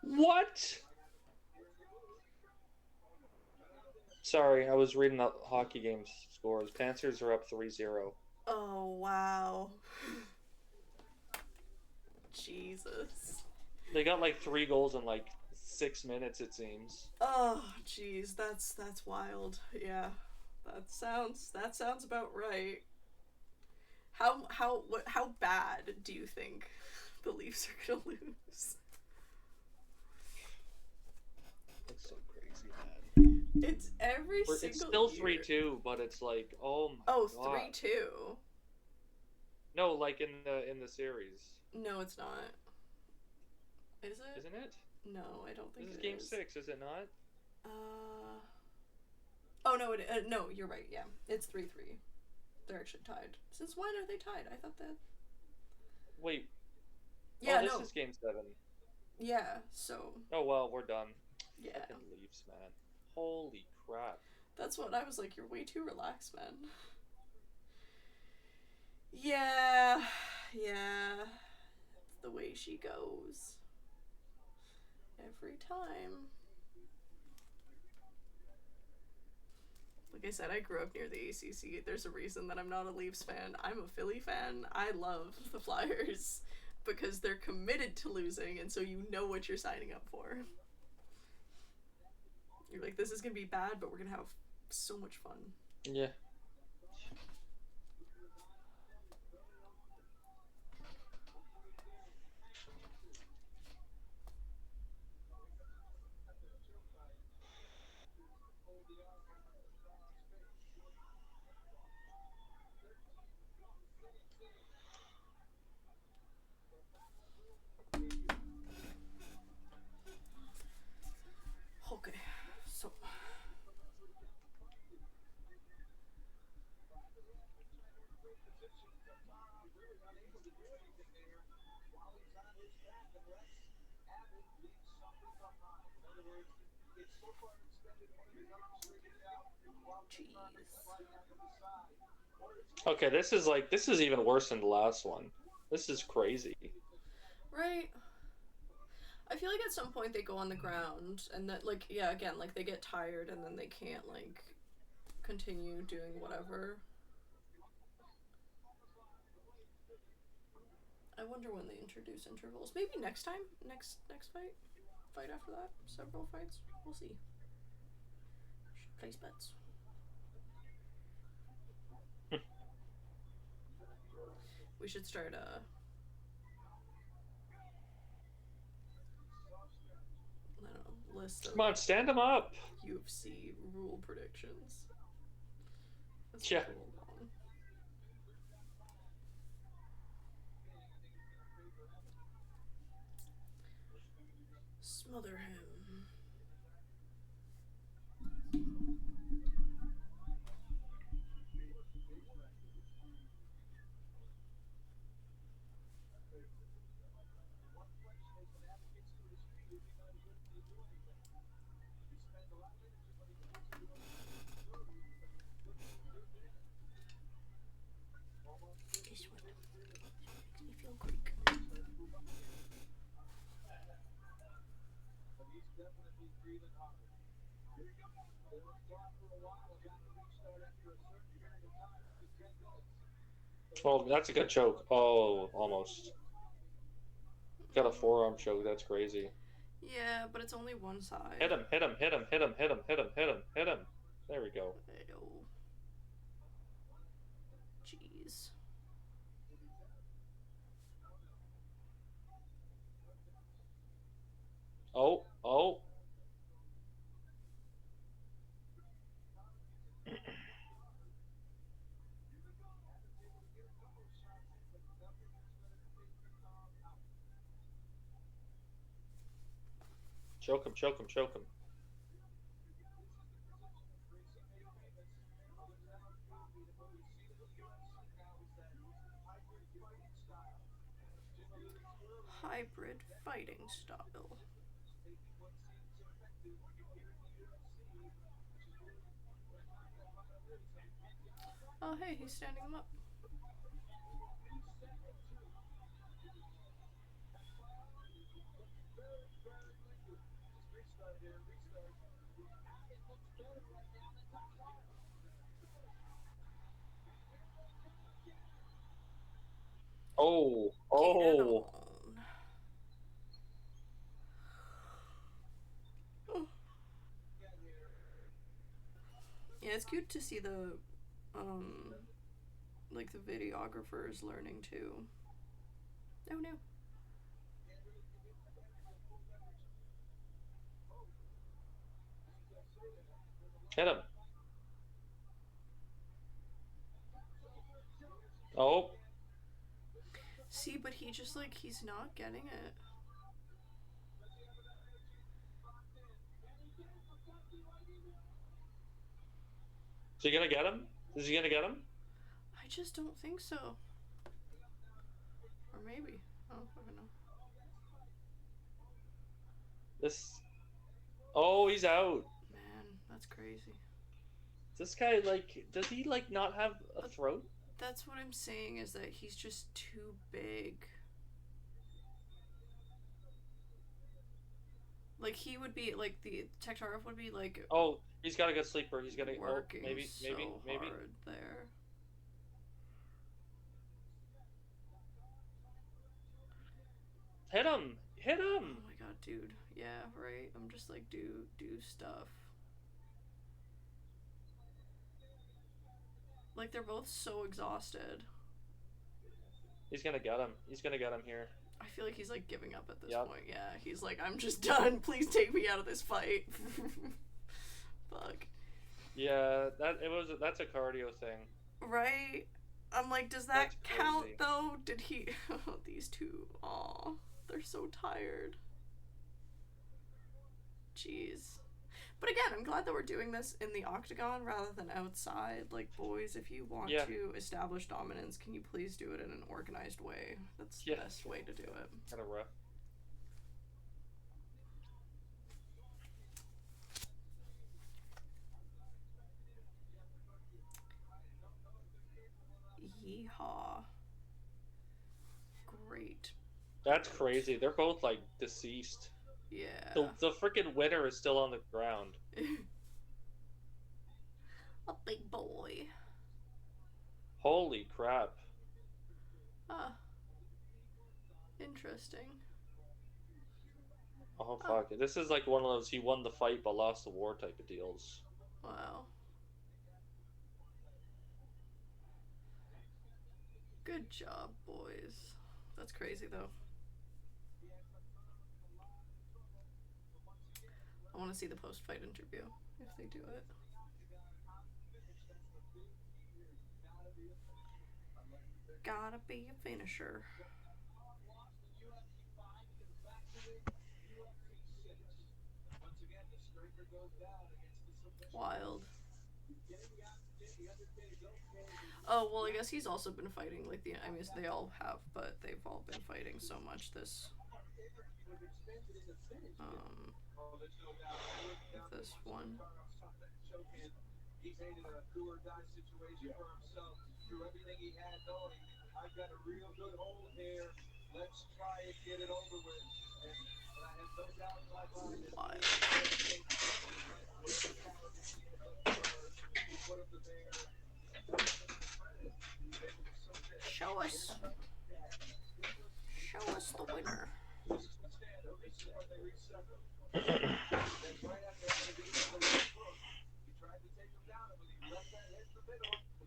What? Sorry, I was reading the hockey game's scores. Panthers are up 3-0. Oh, wow. Jesus. They got like 3 goals in like 6 minutes, it seems. Oh, jeez, that's wild. Yeah, that sounds about right. How bad do you think the Leafs are gonna lose? It's so crazy, man. It's every single It's still year. 3-2, but it's like, oh my god. 3-2. No, like in the series. No, it's not. Is it? Isn't it? No, I don't think This is it game is. 6, is it not? Oh no, no, you're right. Yeah, it's 3-3. They're actually tied. Since when are they tied? I thought that. Wait. Yeah, this no. is game 7. Yeah. So. Oh well, we're done. Yeah. Fucking Leafs, man. Holy crap. That's what I was like. You're way too relaxed, man. Yeah. It's the way she goes. Every time. Like I said, I grew up near the ACC. There's a reason that I'm not a Leafs fan. I'm a Philly fan. I love the Flyers because they're committed to losing, and so you know what you're signing up for. You're like, this is gonna be bad, but we're gonna have so much fun. Yeah. Okay, so jeez. Okay, this is even worse than the last one. This is crazy. Right. I feel like at some point they go on the ground and that, like, yeah, again, like, they get tired and then they can't, like, continue doing whatever. I wonder when they introduce intervals. Maybe next time? Next fight? Fight after that? Several fights? We'll see. Should place bets. We should start a I don't know, list of Come on, stand him up. UFC rule predictions. That's Yeah. a little long. Smother him. This one makes me feel Greek. Oh, that's a good choke. Oh, almost. Got a forearm choke. That's crazy. Yeah, but it's only one side. Hit him, hit him, hit him, hit him, hit him, hit him, hit him, hit him. There we go. Ew. Jeez. Oh, oh. Choke him, choke him, choke him. Hybrid fighting style. Oh, hey, he's standing him up. Oh, Get it oh. on. Yeah, it's cute to see the, like the videographers learning too. Oh no. Hit him. Oh. See, but he just, like, he's not getting it. Is he gonna get him? Is he gonna get him? I just don't think so. Or maybe. I don't fucking know. This. Oh, he's out. Man, that's crazy. This guy, like, does he, like, not have a throat? That's what I'm saying, is that he's just too big. Like, he would be, like, the Tektarov would be, like... Oh, he's got a good sleeper. He's gonna... Working oh, maybe, so hard there. Hit him! Hit him! Oh my god, dude. Yeah, right? I'm just like, do stuff. Like, they're both so exhausted. He's gonna get him. He's gonna get him here. I feel like he's, like, giving up at this Yep. point. Yeah, he's like, I'm just done. Please take me out of this fight. Fuck. Yeah, that's a cardio thing. Right? I'm like, does that That's count, crazy. though? Did he... These two, aw. They're so tired. Jeez. But again, I'm glad that we're doing this in the octagon rather than outside. Like, boys, if you want to establish dominance, can you please do it in an organized way? That's the best way to do it. Kind of rough. Yeehaw. Great. That's crazy. They're both, like, deceased. Yeah. The freaking winner is still on the ground. A big boy. Holy crap. Ah, interesting. Oh Oh, fuck. This is like one of those he won the fight but lost the war type of deals. wow. Good job, boys. That's crazy, though. I want to see the post-fight interview, if they do it. Gotta be a finisher. Wild. Oh, well, I guess he's also been fighting, like, I mean, they all have, but they've all been fighting so much this one. He made it a do or die situation for himself. Threw everything he had, knowing I've got a real good hold here. Let's try and get it over with. And I have no doubt in my mind that Show us the winner.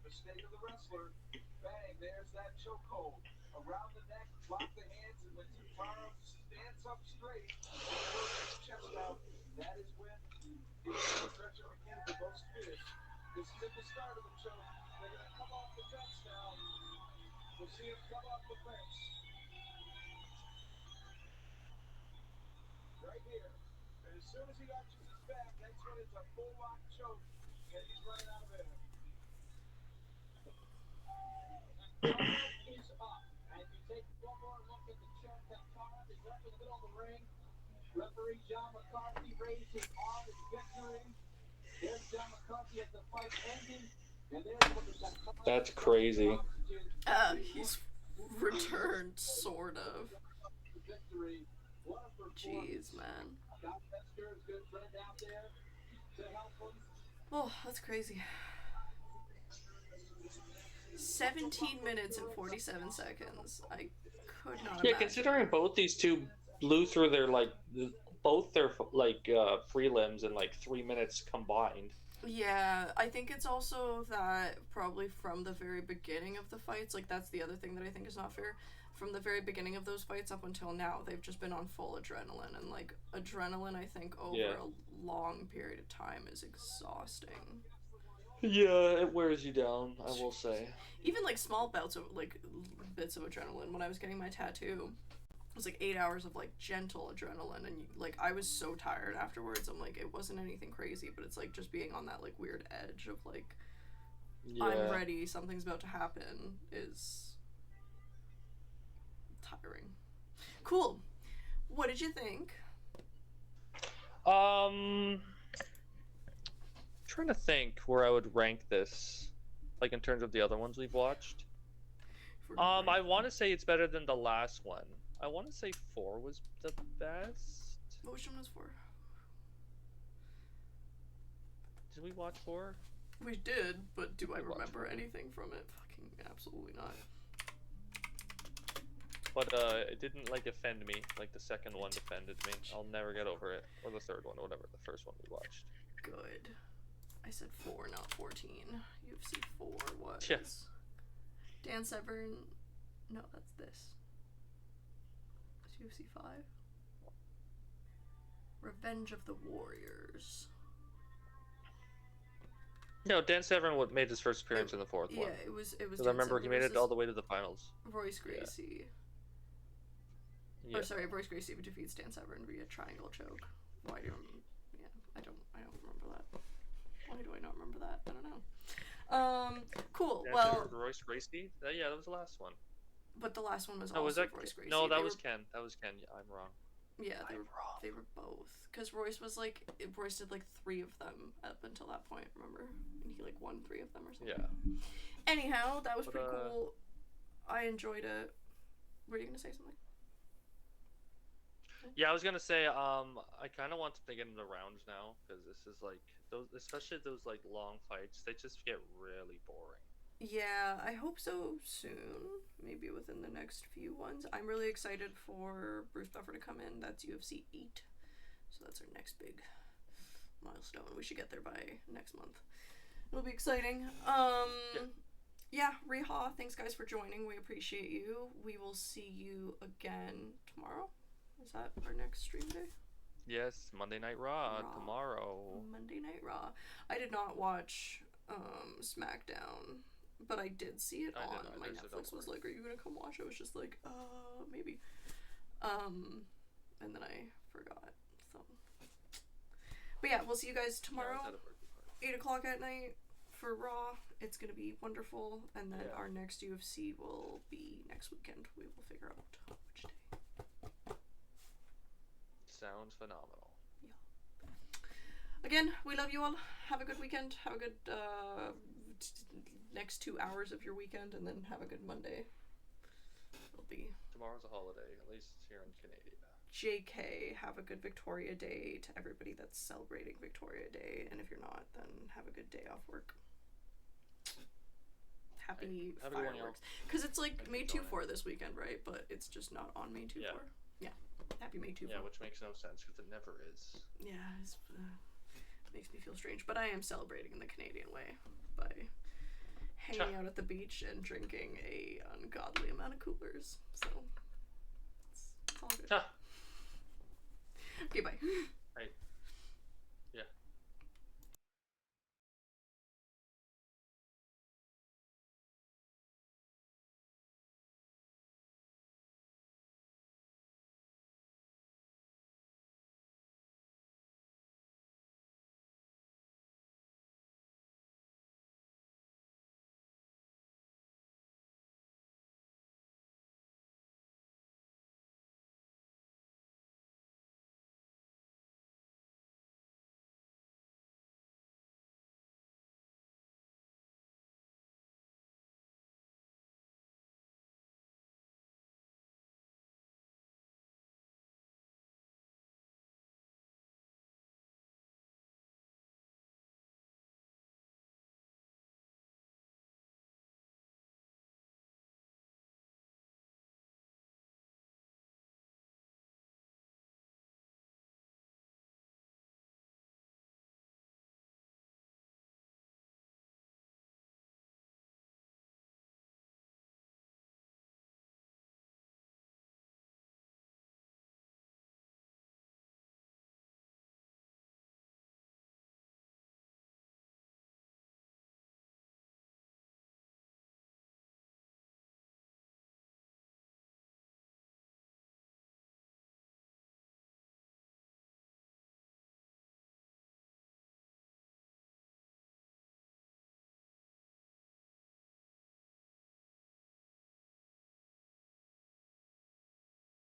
Mistake of the wrestler. Bang, there's that chokehold. Around the neck, lock the hands, and when Taro stands up straight, chest out, that is when the stretcher begins the most fierce. This is at the start of the choke. They're going to come off the fence now. We'll see him come off the fence. Right here. And as soon as he arches his back, that's when it's a full lock choke, and he's running out of air. Is up, and you take one more look at the choke that Tara is up in the middle of the ring. Referee John McCarthy raised his arm in victory. There's John McCarthy as the fight ending, and there's what the That's crazy. He's returned, sort of. Jeez, man. Oh, that's crazy. 17 minutes and 47 seconds. I could not imagine. Considering both these two blew through their both their prelims in like 3 minutes combined. Yeah, I think it's also that probably from the very beginning of the fights, like that's the other thing that I think is not fair. From the very beginning of those fights up until now, they've just been on full adrenaline, and like adrenaline, I think over a long period of time is exhausting. Yeah, it wears you down, I will say. Even like small bouts of bits of adrenaline. When I was getting my tattoo, it was like 8 hours of like gentle adrenaline, and like I was so tired afterwards. I'm like, it wasn't anything crazy, but it's like just being on that like weird edge of like, I'm ready, something's about to happen, is tiring. Cool. What did you think? Trying to think where I would rank this, like in terms of the other ones we've watched. I want to say it's better than the last one. I want to say 4 was the best. Which one was 4? Did we watch 4? We did, but do I remember anything from it? Fucking absolutely not. But it didn't like offend me like the second one offended me. I'll never get over it. Or the third one, or whatever, the first one we watched. Good. I said 4, not 14. UFC 4 was... Yes. Dan Severn... No, that's this. It's UFC 5. Revenge of the Warriors. No, Dan Severn made his first appearance in the 4th one. Yeah, it was. Because I remember he made it all the way to the finals. Royce Gracie. Yeah. Or sorry, Royce Gracie defeats Dan Severn via triangle choke. Why do I don't remember that. Why do I not remember that? I don't know. Cool. Dan well, Severn, Royce Gracie. Yeah, that was the last one. But the last one was also was that, Royce Gracie. No, that was Ken. That was Ken. Yeah, I'm wrong. Yeah, they were both. Because Royce did like 3 of them up until that point, remember? And he like won 3 of them or something. Yeah. Anyhow, that was pretty cool. I enjoyed it. Were you gonna say something? Yeah, I was gonna say, I kind of want them to get in the rounds now because this is like those, especially those like long fights, they just get really boring. Yeah, I hope so soon. Maybe within the next few ones. I'm really excited for Bruce Buffer to come in. That's UFC 8. So that's our next big milestone. We should get there by next month. It'll be exciting. Yeah, Reha, thanks guys for joining. We appreciate you. We will see you again tomorrow. Is that our next stream day? Yes, Monday Night Raw. Tomorrow. Monday Night Raw. I did not watch SmackDown, but I did see it on my Netflix. Was like, "Are you gonna come watch?" I was just like, maybe. And then I forgot. So, but yeah, we'll see you guys tomorrow, 8:00 at night for Raw. It's gonna be wonderful, and then our next UFC will be next weekend. We will figure out which day. Sounds phenomenal. Yeah. Again, we love you all. Have a good weekend. Have a good next 2 hours of your weekend, and then have a good Monday. It'll be tomorrow's a holiday, at least here in Canada. JK, have a good Victoria Day to everybody that's celebrating Victoria Day, and if you're not, then have a good day off work. Happy fireworks. Because it's like May 2-4 this weekend, right? But it's just not on May 2-4. Yeah. Happy May 2-4. Yeah, which makes no sense because it never is. Yeah, it makes me feel strange. But I am celebrating in the Canadian way by hanging out at the beach and drinking a ungodly amount of coolers. So, it's all good. Okay, bye.